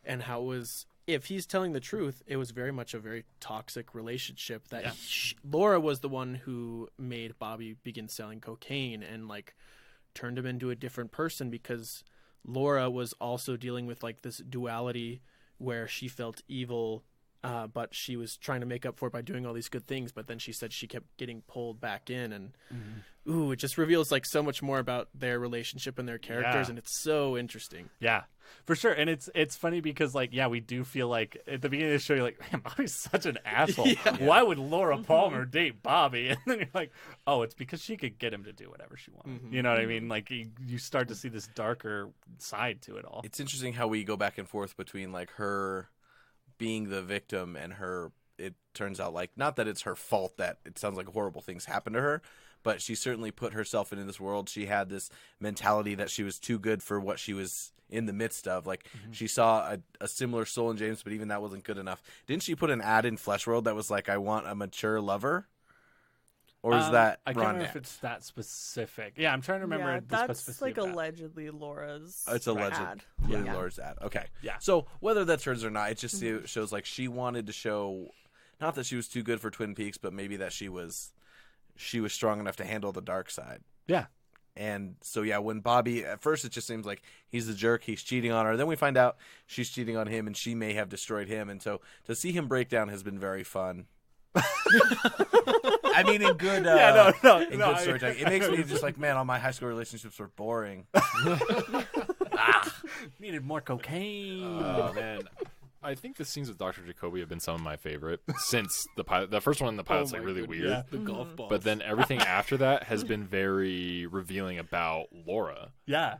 and how it was, if he's telling the truth, it was very much a very toxic relationship that Laura was the one who made Bobby begin selling cocaine and like turned him into a different person, because Laura was also dealing with like this duality where she felt evil but she was trying to make up for it by doing all these good things. But then she said she kept getting pulled back in, and it just reveals like so much more about their relationship and their characters, Yeah. and it's so interesting. Yeah, for sure. And it's funny because like, yeah, we do feel like at the beginning of the show, you're like, man, Bobby's such an asshole. Why would Laura Palmer date Bobby? And then you're like, oh, it's because she could get him to do whatever she wanted. You know what I mean? Like you start to see this darker side to it all. It's interesting how we go back and forth between like her being the victim and her. It turns out like not that it's her fault that it sounds like horrible things happen to her, but she certainly put herself into this world. She had this mentality that she was too good for what she was in the midst of. Like she saw a similar soul in James, but even that wasn't good enough. Didn't she put an ad in Flesh World that was like, "I want a mature lover"? Or is that I can't remember if it's that specific. Yeah, I'm trying to remember Yeah, the that's specificity like of that. allegedly Laura's. It's alleged. ad. Yeah. Laura's ad. Okay. Yeah. So whether that's hers or not, it just shows like she wanted to show, not that she was too good for Twin Peaks, but maybe that she was strong enough to handle the dark side. Yeah. And so yeah, when Bobby at first it just seems like he's a jerk, he's cheating on her. Then we find out she's cheating on him, and she may have destroyed him. And so to see him break down has been very fun. I mean, in good, no, good storytelling. It makes me just like, man, all my high school relationships were boring. Needed more cocaine. Oh man, I think the scenes with Dr. Jacoby have been some of my favorite since the pilot. The first one in the pilot's like really weird, Yeah. The golf ball. but then everything after that has been very revealing about Laura. Yeah.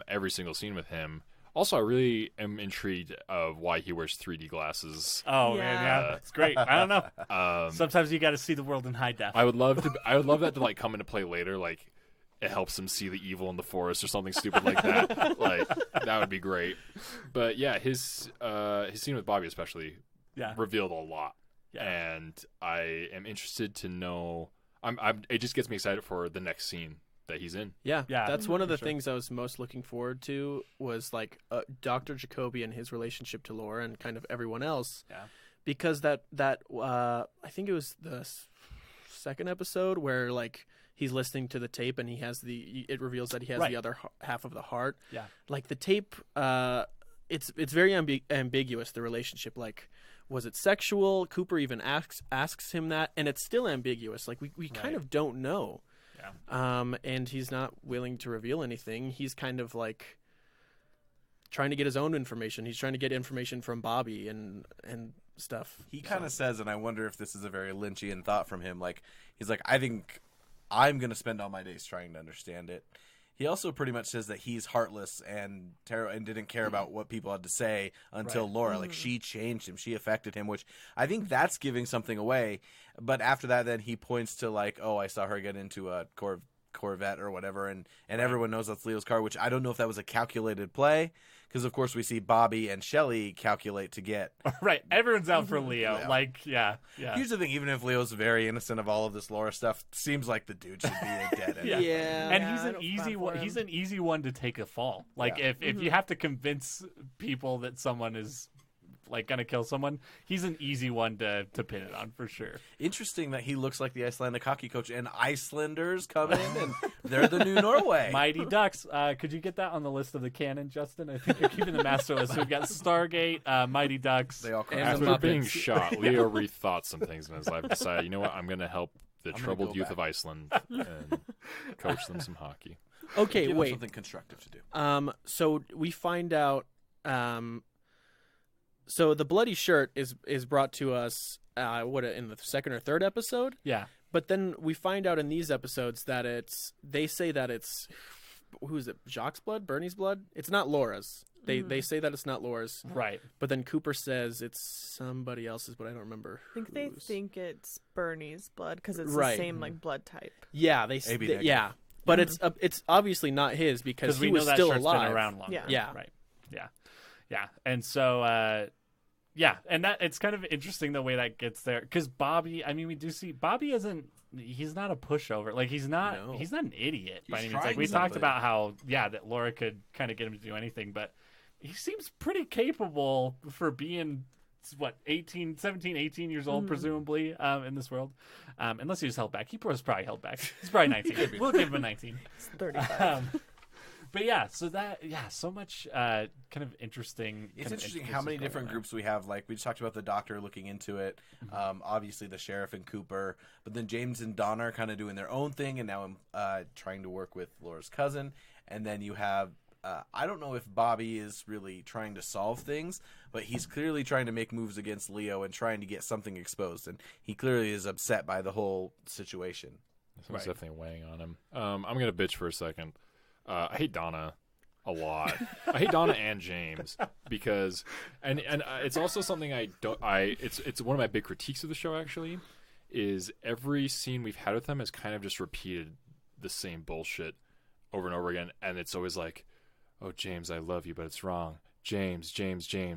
Every single scene with him. Also, I really am intrigued of why he wears 3D glasses. Oh man, yeah, Yeah. it's great. I don't know. Sometimes you got to see the world in high def. I would love that to like come into play later. Like, it helps him see the evil in the forest or something stupid like that. Like, that would be great. But yeah, his scene with Bobby especially Yeah. revealed a lot. Yeah. And I am interested to know. It just gets me excited for the next scene that he's in. Yeah, Yeah, that's one of for the sure. things I was most looking forward to was like Dr. Jacoby and his relationship to Laura and kind of everyone else. Yeah. Because that I think it was the second episode where like he's listening to the tape and it reveals that he has Right. the other half of the heart. Yeah. Like the tape, it's very ambiguous, the relationship. Like, was it sexual? Cooper even asks him that, and it's still ambiguous. Like we kind Right. of don't know. Yeah. And he's not willing to reveal anything. He's kind of like trying to get his own information. He's trying to get information from Bobby and stuff. He kind of says, and I wonder if this is a very Lynchian thought from him. Like he's like, I think I'm going to spend all my days trying to understand it. He also pretty much says that he's heartless and didn't care about what people had to say until Right. Laura. Like she changed him, she affected him, which I think that's giving something away. But after that, then he points to like, oh, I saw her get into a Corvette or whatever, and everyone knows that's Leo's car. Which I don't know if that was a calculated play, because of course we see Bobby and Shelley calculate to get. Right. Everyone's out for Leo. Yeah. Like, yeah. Here's the thing: even if Leo's very innocent of all of this Laura stuff, seems like the dude should be a dead end. Yeah. And Yeah, he's I an don't easy stand one. for He's him. an easy one to take a fall. Like Yeah. if you have to convince people that someone is like gonna kill someone, he's an easy one to pin it on for sure. Interesting that he looks like the Icelandic hockey coach, and Icelanders come in, and they're the new Norway. Mighty Ducks. Could you get that on the list of the canon, Justin? I think you're keeping the master list. We've got Stargate, Mighty Ducks. They all come And out. the After being Muppets. shot, Leo rethought some things in his life. Decided, you know what, I'm going to help the gonna troubled go youth back. of Iceland and coach them some hockey. Okay, Give them wait. something constructive to do. So we find out. So the bloody shirt is brought to us. In the second or third episode? Yeah. But then we find out in these episodes that they say that it's who's it? Jacques' blood, Bernie's blood. It's not Laura's. They say that it's not Laura's. Right. But then Cooper says it's somebody else's, but I don't remember. I think they whose. think it's Bernie's blood because it's Right. the same like blood type. Yeah, AB negative. yeah. But it's obviously not his because Because he we was know that still shirt's alive. been around longer. Yeah. Yeah. Right. Yeah. Yeah. And so yeah, and that it's kind of interesting the way that gets there because Bobby. I mean, we do see Bobby isn't. He's not a pushover. Like he's not. No. He's not an idiot by He's any means. Like trying we talked something. about how that Laura could kind of get him to do anything, but he seems pretty capable for being what 17, 18 years old presumably in this world. Unless he was held back. He was probably held back. He's probably 19. We'll give him a 19. It's 35. But yeah, so so much kind of interesting. It's kind of interesting how many intricacies different going on groups we have. Like, we just talked about the doctor looking into it. Obviously, the sheriff and Cooper. But then James and Donna are kind of doing their own thing, and now I'm trying to work with Laura's cousin. And then you have, I don't know if Bobby is really trying to solve things, but he's clearly trying to make moves against Leo and trying to get something exposed. And he clearly is upset by the whole situation. Something's definitely weighing on him. I'm going to bitch for a second. I hate Donna a lot. I hate Donna and James because, and it's also something it's one of my big critiques of the show actually, is every scene we've had with them has kind of just repeated the same bullshit over and over again, and it's always like, oh, James, I love you, but it's wrong. James,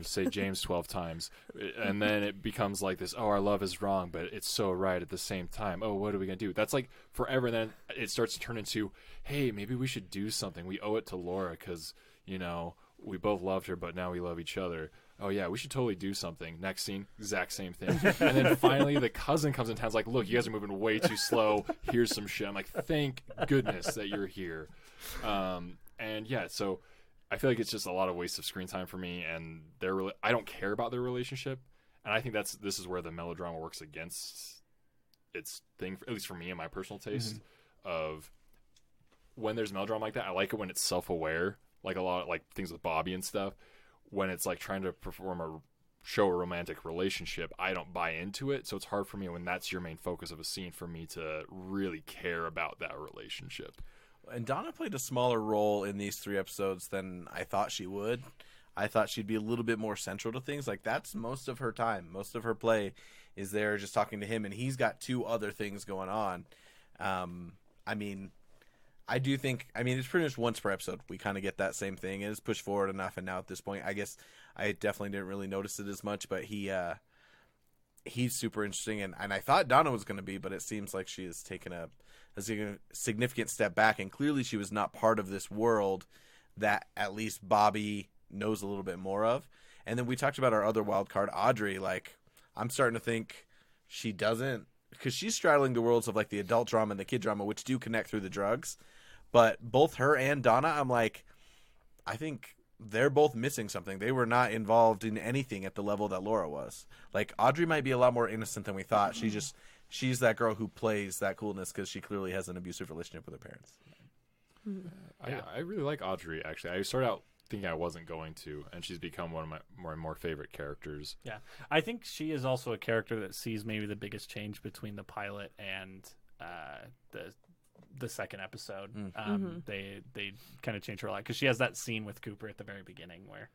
say James 12 times. And then it becomes like this, oh, our love is wrong, but it's so right at the same time. Oh, what are we going to do? That's like forever. And then it starts to turn into, hey, maybe we should do something. We owe it to Laura because, we both loved her, but now we love each other. Oh, yeah, we should totally do something. Next scene, exact same thing. And then finally the cousin comes in town. It's like, look, you guys are moving way too slow. Here's some shit. I'm like, thank goodness that you're here. And yeah, so I feel like it's just a lot of waste of screen time for me, and I don't care about their relationship, and I think this is where the melodrama works against its thing, at least for me and my personal taste. Of when there's melodrama like that, I like it when it's self-aware, like a lot like things with Bobby and stuff. When it's like trying to show a romantic relationship, I don't buy into it, so it's hard for me when that's your main focus of a scene for me to really care about that relationship. And Donna played a smaller role in these 3 episodes than I thought she would. I thought she'd be a little bit more central to things. Like, that's most of her time. Most of her play is there just talking to him, and he's got 2 other things going on. I do think, it's pretty much once per episode. We kind of get that same thing. It's pushed forward enough, and now at this point, I guess I definitely didn't really notice it as much, but he's super interesting, and I thought Donna was going to be, but it seems like she has taken a significant step back, and clearly she was not part of this world that at least Bobby knows a little bit more of. And then we talked about our other wild card, Audrey. Like, I'm starting to think she doesn't, because she's straddling the worlds of like the adult drama and the kid drama, which do connect through the drugs. But both her and Donna, I'm like, I think they're both missing something. They were not involved in anything at the level that Laura was. Like, Audrey might be a lot more innocent than we thought. She's that girl who plays that coolness because she clearly has an abusive relationship with her parents. I really like Audrey, actually. I started out thinking I wasn't going to, and she's become one of my more and more favorite characters. Yeah. I think she is also a character that sees maybe the biggest change between the pilot and the second episode. They kind of change her a lot because she has that scene with Cooper at the very beginning where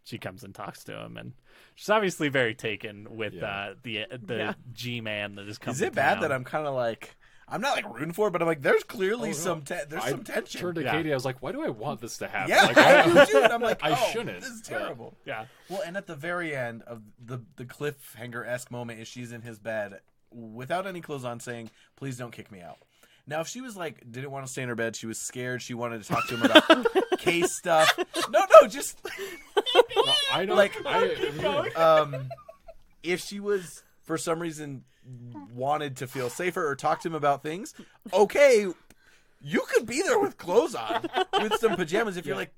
she comes and talks to him, and she's obviously very taken with the G-man that is coming. Is it bad that I'm kind of like, I'm not like rooting for it, but I'm like, there's clearly some tension. Turned to Katie, I was like, why do I want this to happen? Yeah, like, I do too. And I'm like, I shouldn't. This is terrible. Yeah. Well, and at the very end of the cliffhanger-esque moment is she's in his bed without any clothes on saying, please don't kick me out. Now, if she was like, didn't want to stay in her bed, she was scared, she wanted to talk to him about case stuff. No, just I don't like, I if she was for some reason wanted to feel safer or talk to him about things, okay, you could be there with clothes on, with some pajamas. If you're like,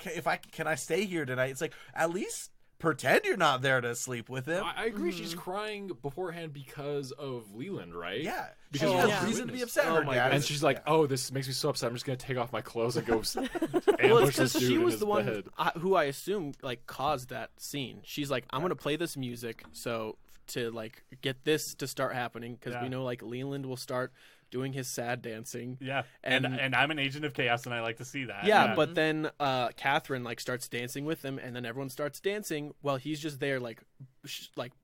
can I stay here tonight? It's like, at least pretend you're not there to sleep with him. I agree. She's crying beforehand because of Leland, right? Yeah. Because she of has her reason to be witness. upset. Her my dad And is- she's like, "Oh, this makes me so upset. I'm just gonna take off my clothes and go Well, ambush it's because this dude she in was his the one bed." who I assume like caused that scene. She's like, I'm gonna play this music so to like get this to start happening because we know like Leland will start doing his sad dancing. Yeah, and I'm an agent of chaos, and I like to see that. Yeah, but then Catherine like starts dancing with him, and then everyone starts dancing while he's just there like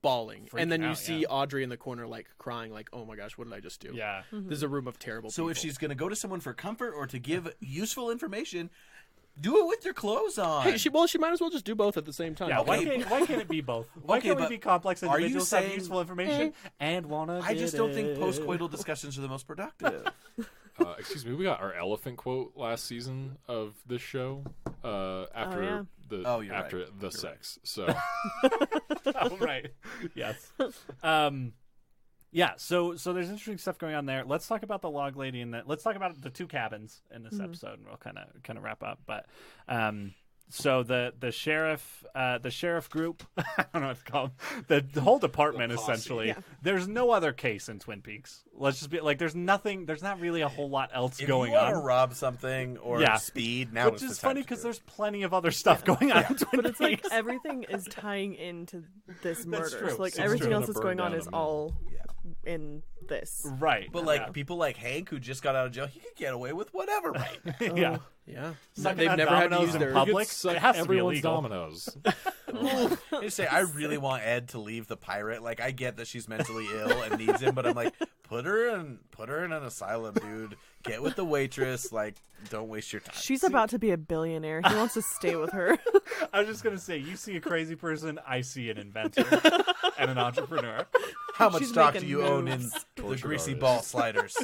bawling. Freaking and then you out, see Audrey in the corner like crying, like, "Oh my gosh, what did I just do?" Yeah. This is a room of terrible So if people. she's going to go to someone for comfort or to give useful information, do it with your clothes on. Hey, she might as well just do both at the same time. Yeah, Okay. why can't it be both? Why Okay, can't we but be complex are you individuals have saying- useful information and wanna I just don't think it? post-coital discussions are the most productive. Excuse me, we got our elephant quote last season of this show after yeah. the Oh, you're after right. the You're sex. So Oh, right. Yes. Yeah, so there's interesting stuff going on there. Let's talk about the log lady let's talk about the two cabins in this episode, and we'll kind of wrap up. But so the sheriff group, I don't know what it's called, the whole department essentially. Yeah. There's no other case in Twin Peaks. Let's just be like, there's not really a whole lot else going If you want to on. rob something or Yeah. speed, now Which is is the time funny to because do it. there's plenty of other stuff going on in Twin But it's like Peaks. everything is tying into this murder. true. So like It's everything true. else that's going on Burn is down a all in this. Right. But like people like Hank, who just got out of jail, he could get away with whatever, right? yeah. Yeah, Sucking they've on never had to dominoes use in their public. Suck It has to be everyone's illegal. dominoes. You say, I really want Ed to leave the pirate. Like, I get that she's mentally ill and needs him, but I'm like, put her in an asylum, dude. Get with the waitress. Like, don't waste your time. She's about to be a billionaire. He wants to stay with her. I was just gonna say, you see a crazy person, I see an inventor and an entrepreneur. How much She's stock do making you own in moves. the Tortured greasy artist. ball sliders?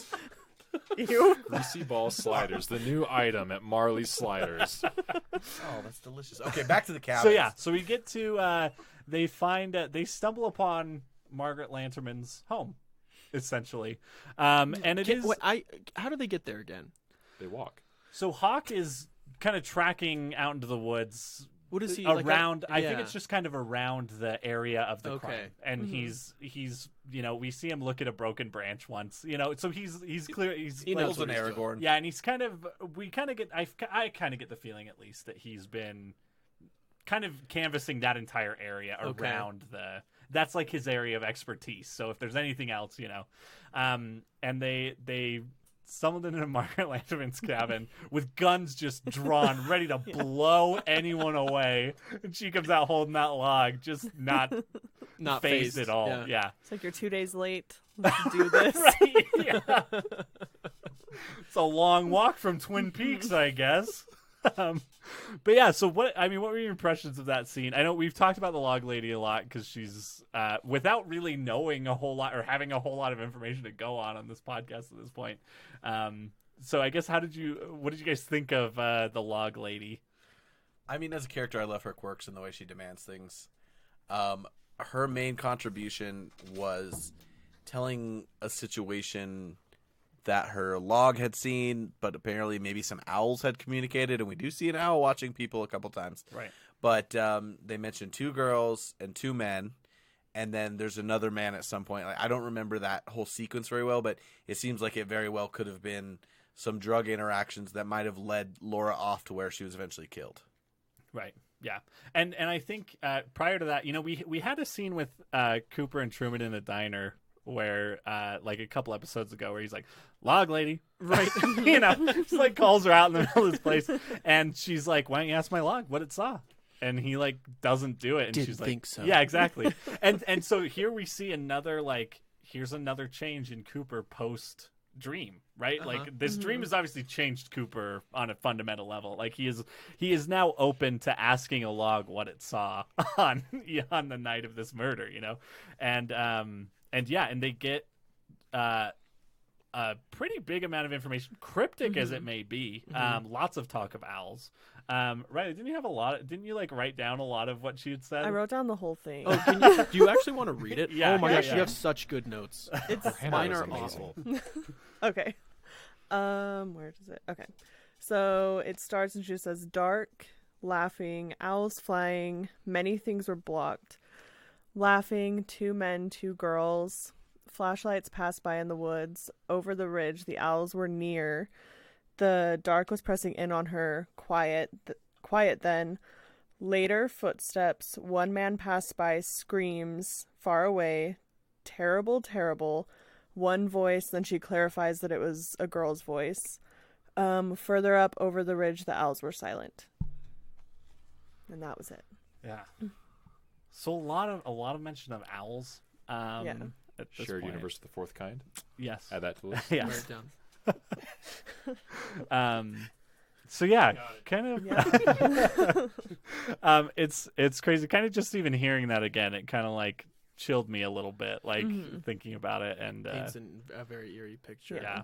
You. Greasy ball sliders, the new item at Marley's Sliders. Oh, that's delicious. Okay, back to the cabin. So yeah, so we get to they stumble upon Margaret Lanterman's home, essentially, and it is how do they get there again? They walk. so Hawk is kind of tracking out into the woods. What is he Around? Like I think it's just kind of around the area of the Okay. crime, and he's we see him look at a broken branch once, so he's clear. He like, knows Pulls an what he's doing. Aragorn. Yeah, and he's kind of we kind of get I kind of get the feeling at least that he's been kind of canvassing that entire area Okay. around that's like his area of expertise. So if there's anything else, and they stumbled into Margaret Lanterman's cabin with guns just drawn, ready to blow anyone away. And she comes out holding that log, just not phased phased at all. Yeah. It's like you're 2 days late. Let's do this. Right. Yeah. It's a long walk from Twin Peaks, I guess. But yeah, so what were your impressions of that scene? I know we've talked about the log lady a lot because she's without really knowing a whole lot or having a whole lot of information to go on this podcast at this point. So I guess what did you guys think of the log lady? I mean, as a character, I love her quirks and the way she demands things. Her main contribution was telling a situation that her log had seen, but apparently maybe some owls had communicated, and we do see an owl watching people a couple times. Right. But they mentioned 2 girls and 2 men, and then there's another man at some point. Like, I don't remember that whole sequence very well, but it seems like it very well could have been some drug interactions that might have led Laura off to where she was eventually killed. Right. Yeah. And I think prior to that, we had a scene with Cooper and Truman in a diner where like a couple episodes ago where he's like, log lady, right? Just like calls her out in the middle of this place, and she's like, why don't you ask my log what it saw? And he like doesn't do it, and Didn't she's like, think so. yeah, exactly. and so here we see here's another change in Cooper post dream, right? Like this dream has obviously changed Cooper on a fundamental level. Like he is now open to asking a log what it saw on the night of this murder, and they get a pretty big amount of information, cryptic as it may be. Lots of talk of owls. Right? Didn't you like write down a lot of what she had said? I wrote down the whole thing. Oh, do you actually want to read it? Yeah, Oh my yeah, gosh, yeah. you have such good notes. It's Handwriting Mine is are amazing. awful. okay. Where does it? Okay. So it starts and she says, dark, laughing, owls flying, many things were blocked. Laughing, 2 men, 2 girls. Flashlights passed by in the woods. Over the ridge, the owls were near. The dark was pressing in on her. Quiet then. Later, footsteps. 1 man passed by, screams, far away. Terrible, terrible. 1 voice, then she clarifies that it was a girl's voice. Further up, over the ridge, the owls were silent. And that was it. Yeah. So a lot of mention of owls. Yeah. At this Shared point. universe of the 4th kind. Yes. Add that to the list. Yeah. Write it down. So yeah, kind of. Yeah. It's crazy. Kind of just even hearing that again, it kind of like chilled me a little bit, like thinking about it, and Paints a very eerie picture. yeah.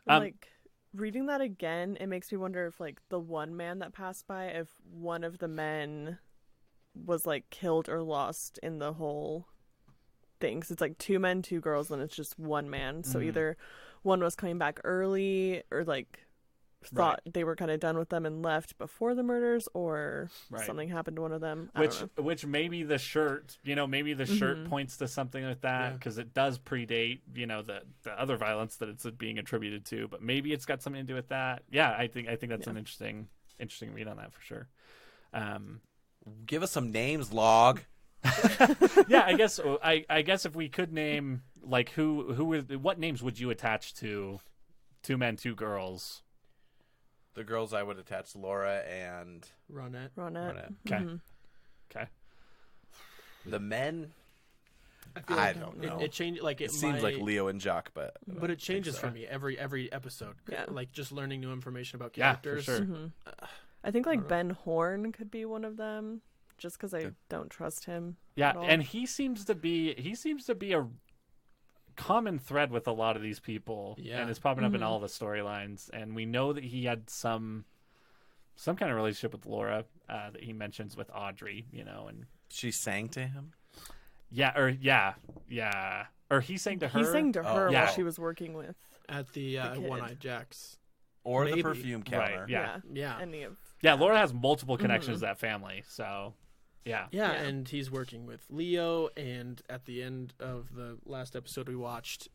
And, like, reading that again, it makes me wonder if, like, the 1 man that passed by, if one of the men was, like, killed or lost in the whole things. It's like 2 men, 2 girls, and it's just 1 man. So Mhm. either one was coming back early or like thought they were kind of done with them and left before the murders, or Right. something happened to one of them. I don't know. Which maybe the shirt, maybe the shirt Mhm. points to something like that, Yeah. because it does predate, the other violence that it's being attributed to. But maybe it's got something to do with that. Yeah, I think that's an interesting read on that for sure. Give us some names, Log. Yeah, I guess if we could name like what names would you attach to 2 men, 2 girls? The girls I would attach Laura and Ronette. Ronette. Okay. Mhm. Okay. the men. feel I like don't know. It changed. Like It seems like Leo and Jacques, but But it changes so. for me every episode. Yeah. Like just learning new information about Yeah, for characters. sure. Mhm. I think like don't know. Ben Horn could be one of them, just because I don't trust him. Yeah, at all. and he seems to be a common thread with a lot of these people, Yeah. and it's popping up in Mhm. all the storylines. And we know that he had some kind of relationship with Laura that he mentions with Audrey, and She sang to him. or he sang to her. He sang to her yeah. while she was working with. At the kid. One-Eyed Jacks. Or Maybe. the perfume counter. Right, yeah. Yeah. Any of. Yeah, Laura has multiple Mm-hmm. connections to that family, so yeah. Yeah, Yeah. and he's working with Leo, and at the end of the last episode we watched,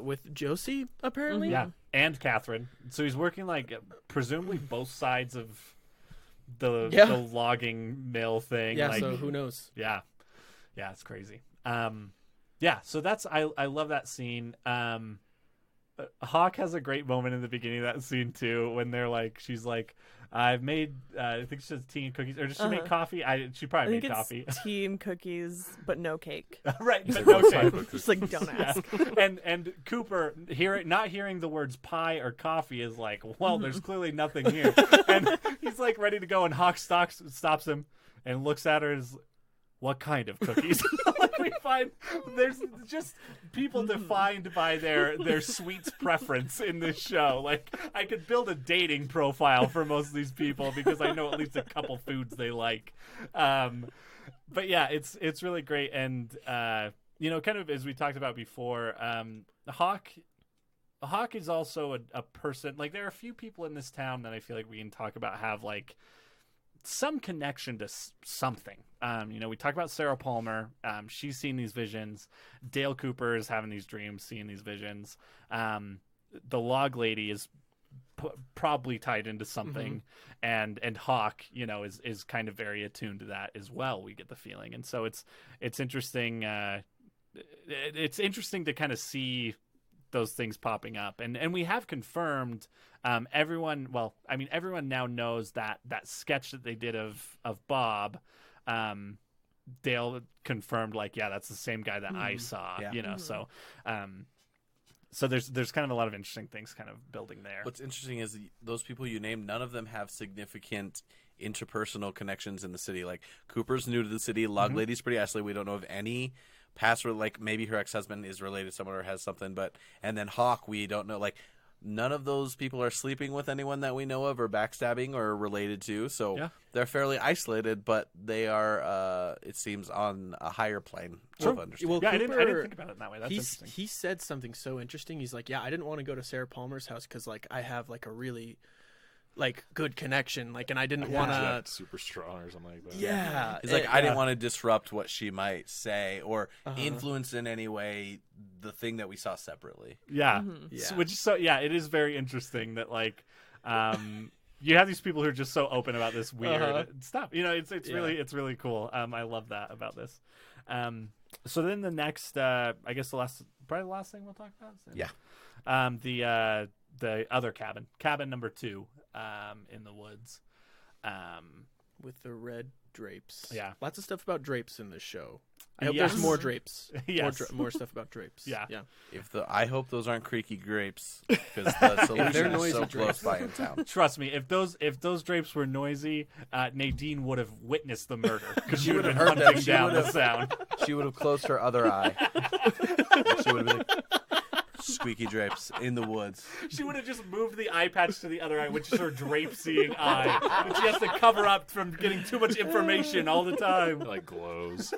with Josie, apparently. Yeah, and Catherine. So he's working like presumably both sides of the Yeah. the logging mill thing. Yeah, like, so who knows? yeah, it's crazy. Yeah, so that's I love that scene. Hawk has a great moment in the beginning of that scene too, when she's like, I've made I think she says tea and cookies, or does she make coffee? She I probably think made it's coffee. tea and cookies, but no cake. Right, but no cake. Just like don't Yeah. ask. And Cooper not hearing the words pie or coffee is like, well, there's clearly nothing here. And he's like ready to go, and Hawk stops him and looks at her and is, what kind of cookies? Like we find there's just people defined by their sweets preference in this show. Like I could build a dating profile for most of these people because I know at least a couple foods they like. But yeah, it's really great, and kind of as we talked about before, Hawk is also a person. Like there are a few people in this town that I feel like we can talk about have like some connection to something. We talk about Sarah Palmer. She's seen these visions. Dale Cooper is having these dreams, seeing these visions. The log lady is probably tied into something, and Hawk, is kind of very attuned to that as well. We get the feeling, and so it's interesting. It's interesting to kind of see those things popping up, and we have confirmed. Everyone now knows that sketch that they did of Bob. Dale confirmed, that's the same guy that I saw. Yeah. So there's kind of a lot of interesting things kind of building there. What's interesting is those people you named, none of them have significant interpersonal connections in the city. Like Cooper's new to the city. Log Lady's pretty isolated. We don't know of any past, like maybe her ex-husband is related to someone or has something, and then Hawk, we don't know. Like none of those people are sleeping with anyone that we know of or backstabbing or related to. So they're fairly isolated, but they are, it seems, on a higher plane of understanding. Well, Yeah, I Cooper, didn't think about it in that way. That's interesting. He said something so interesting. He's like, I didn't want to go to Sarah Palmer's house because I have a really good connection, and I didn't want to. Jack super strong or something like that. Yeah, He's like, I didn't want to disrupt what she might say or Uh-huh. influence in any way the thing that we saw separately. Yeah. Yeah. It is very interesting that you have these people who are just so open about this weird stuff. It's really cool. I love that about this. So then the next, I guess probably the last thing we'll talk about. Yeah. The other cabin number 2, in the woods. with the red drapes. Yeah. Lots of stuff about drapes in this show. I hope Yes. there's more drapes. Yes. More stuff about drapes. Yeah. Yeah. I hope those aren't creaky grapes because the solution they're is noisy so drapes. close by in town. Trust me, if those drapes were noisy, Nadine would have witnessed the murder because she would have been heard them. hunting She down would the have- sound. She would have closed her other eye. She would have been like, squeaky drapes in the woods. She would have just moved the eye patch to the other eye, which is her drape-seeing eye, but she has to cover up from getting too much information all the time. It, like glows.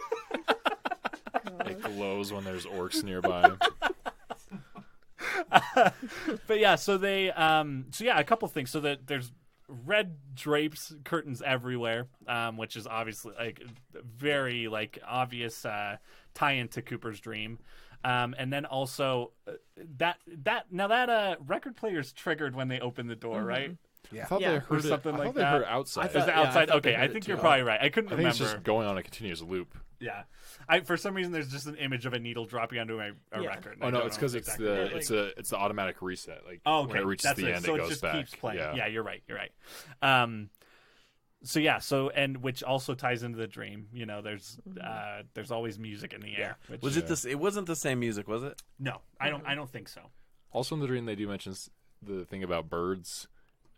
It glows when there's orcs nearby. But yeah, so they a couple things. So that there's red drapes, curtains everywhere, which is obviously like very like obvious tie into Cooper's dream. And then also that record player's triggered when they open the door, right? I thought Yeah. they Or heard something I like thought they that. heard outside. Is it yeah, I outside? thought they Okay, heard I it think too. you're probably right. I couldn't I think remember. it's just going on a continuous loop. Yeah, for some reason there's just an image of a needle dropping onto a Yeah. record. and Oh I no, don't it's know because it's exactly the what. it's the automatic reset. Like Oh, okay. when it reaches That's the it. end, So it goes just back. keeps playing. Yeah. Yeah, you're right. So and which also ties into the dream. You know, there's always music in the air. Which, Was it this? It wasn't the same music, was it? No, I don't think so. Also in the dream, they do mention the thing about birds,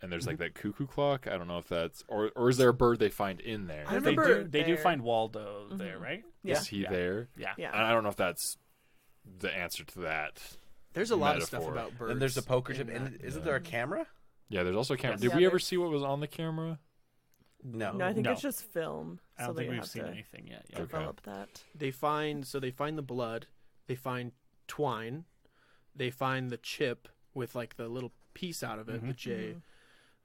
and there's like that cuckoo clock. I don't know if that's or is there a bird they find in there? I They remember do there. find Waldo there, right? Yeah. Is he there? Yeah. Yeah. I don't know if that's the answer to that. There's a lot of stuff Metaphor. about birds. And there's a poker chip. in And that. isn't there a camera? Yeah, there's also a camera. Yes. Did Yeah, we ever there's- see what was on the camera? No. No, I think No. it's just film. I don't so they think we've have seen to anything yet. Yeah. Okay. develop that. They find the blood. They find twine. They find the chip with like the little piece out of it, the J.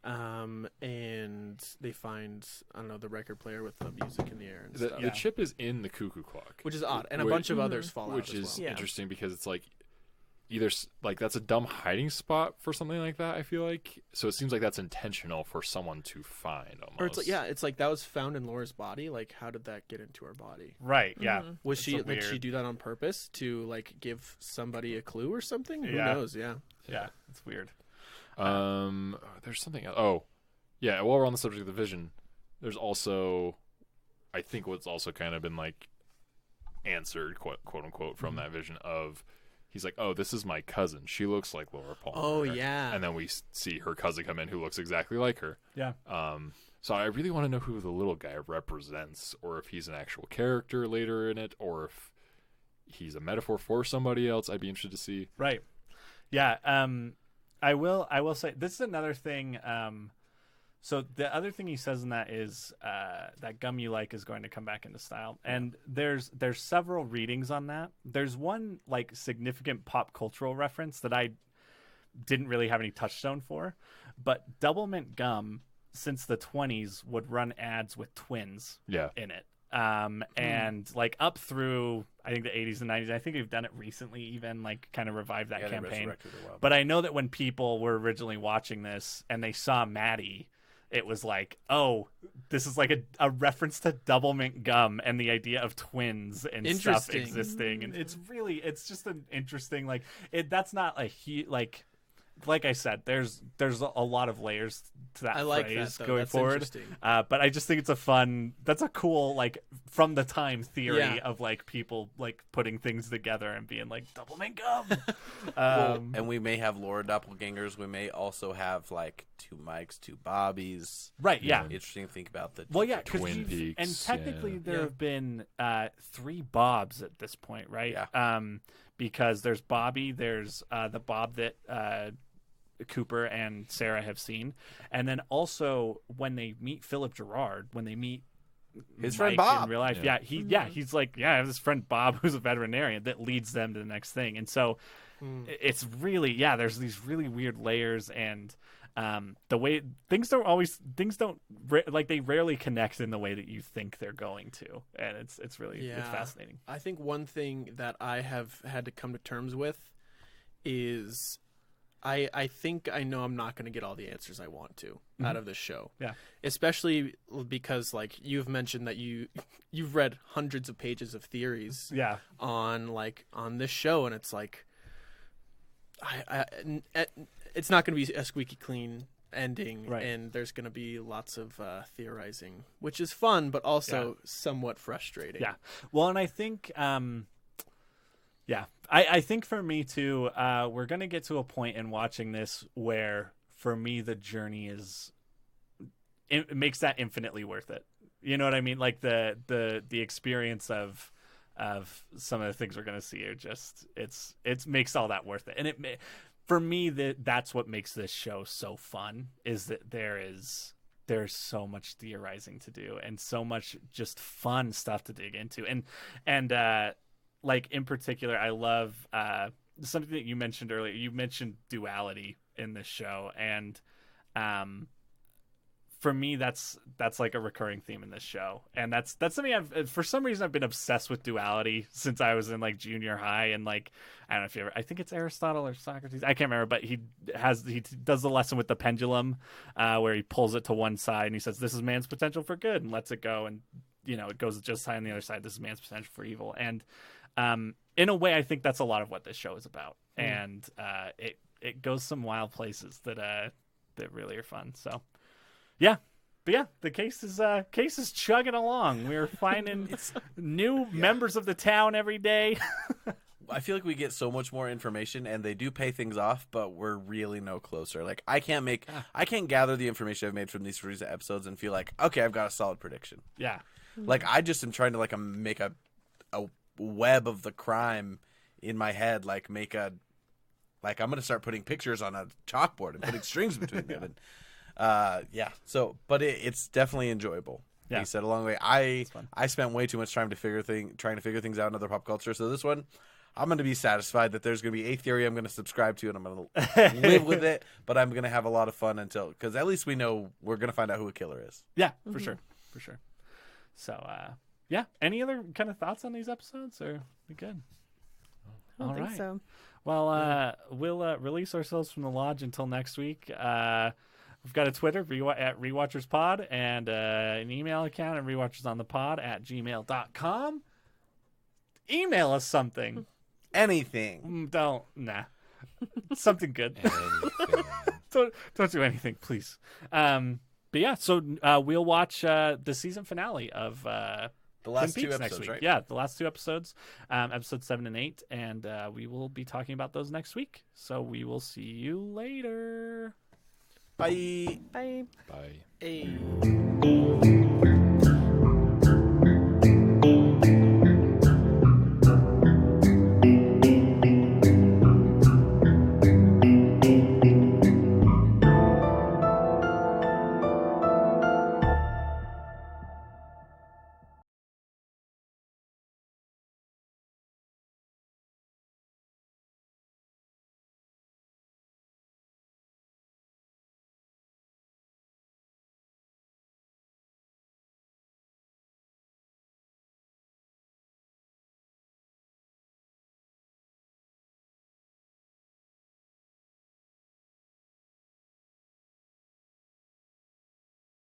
And they find the record player with the music in the air and The, stuff, the chip is in the cuckoo clock, which is odd, and a Which- bunch of others fall which out as is well. Yeah. interesting because it's like either like that's a dumb hiding spot for something like that. I feel like so it seems like that's intentional for someone to find almost. Or it's like that was found in Laura's body. Like, how did that get into her body? Right. Yeah. Was It's she a did she weird- do that on purpose to like give somebody a clue or something? Who Yeah. knows? Yeah. Yeah. It's weird. There's something else. Oh, yeah. While we're on the subject of the vision, there's also, I think what's also kind of been like answered, quote unquote, from that vision of, he's like, oh, this is my cousin. She looks like Laura Palmer. Oh, yeah. And then we see her cousin come in who looks exactly like her. Yeah. So I really want to know who the little guy represents, or if he's an actual character later in it, or if he's a metaphor for somebody else. I'd be interested to see. Right. Yeah. I will say this is another thing. So the other thing he says in that is that gum you like is going to come back into style, and there's several readings on that. There's one like significant pop cultural reference that I didn't really have any touchstone for, but Double Mint gum since the 20s would run ads with twins Yeah. in it. And like up through I think the 80s and 90s. I think they've done it recently, even like kind of revived that Yeah, they campaign. resurrected it well. But I know that when people were originally watching this and they saw Maddie, it was like, oh, this is like a reference to Double Mint gum and the idea of twins and stuff Interesting. existing. And it's just an interesting, like, that's not a like I said, there's a lot of layers to that I like phrase that, though. going That's forward. interesting. But I just think it's that's a cool, like, from the time theory Yeah. of like people like putting things together and being like Double Mint gum. And we may have Laura doppelgangers. We may also have like two Mikes, two Bobbies. Right, yeah. Interesting to think about the. Well, yeah, because Twin Peaks, and technically yeah. there Yeah. have been 3 Bobs at this point, right? Yeah. Because there's Bobby, there's the Bob that Cooper and Sarah have seen, and then also when they meet Philip Gerard, when they meet His Mike friend Bob. in real life, he's like, I have this friend Bob who's a veterinarian that leads them to the next thing, and so it's really there's these really weird layers, and the way things they rarely connect in the way that you think they're going to, and it's really it's fascinating. I think one thing that I have had to come to terms with is I think I know I'm not going to get all the answers I want to out of this show. Yeah. Especially because like you've mentioned that you've read hundreds of pages of theories Yeah. on this show, and it's like it's not going to be a squeaky clean ending, Right. and there's going to be lots of theorizing, which is fun but also somewhat frustrating. Yeah. Well, and I think, I think for me too, we're going to get to a point in watching this where for me, the journey it makes that infinitely worth it. You know what I mean? Like the experience of some of the things we're going to see are just, it makes all that worth it. And for me, that's what makes this show so fun, is that there's so much theorizing to do and so much just fun stuff to dig into. And like in particular, I love something that you mentioned earlier. You mentioned duality in this show, and for me, that's like a recurring theme in this show, and that's something for some reason I've been obsessed with duality since I was in like junior high, and like I don't know if you ever, I think it's Aristotle or Socrates, I can't remember, but he does the lesson with the pendulum, where he pulls it to one side and he says, "This is man's potential for good," and lets it go, and it goes just high on the other side. This is man's potential for evil, and in a way, I think that's a lot of what this show is about, and it goes some wild places that really are fun. So. Yeah, but yeah, the case is chugging along. We're finding new members of the town every day. I feel like we get so much more information, and they do pay things off, but we're really no closer. Like I can't gather the information I've made from these recent episodes and feel like, okay, I've got a solid prediction. Yeah, like I just am trying to like make a web of the crime in my head. Like I'm gonna start putting pictures on a chalkboard and putting strings between them. And, but it's definitely enjoyable. Yeah. He said along the way, I spent way too much time trying to figure things out in other pop culture. So this one, I'm going to be satisfied that there's going to be a theory I'm going to subscribe to, and I'm going to live with it. But I'm going to have a lot of fun because at least we know we're going to find out who a killer is. Yeah, for sure. So, any other kind of thoughts on these episodes? Or we good? I don't think so. Well, we'll release ourselves from the lodge until next week. We've got a Twitter at RewatchersPod and an email account at rewatchersonthepod@gmail.com. Email us something. Anything. Something good. Don't do anything, please. But yeah, so we'll watch the season finale of the last Twin two Peaks episodes, next week. right? Yeah, the last two episodes, episodes 7 and 8, and we will be talking about those next week. So we will see you later. Bye. Bye. Bye. Hey.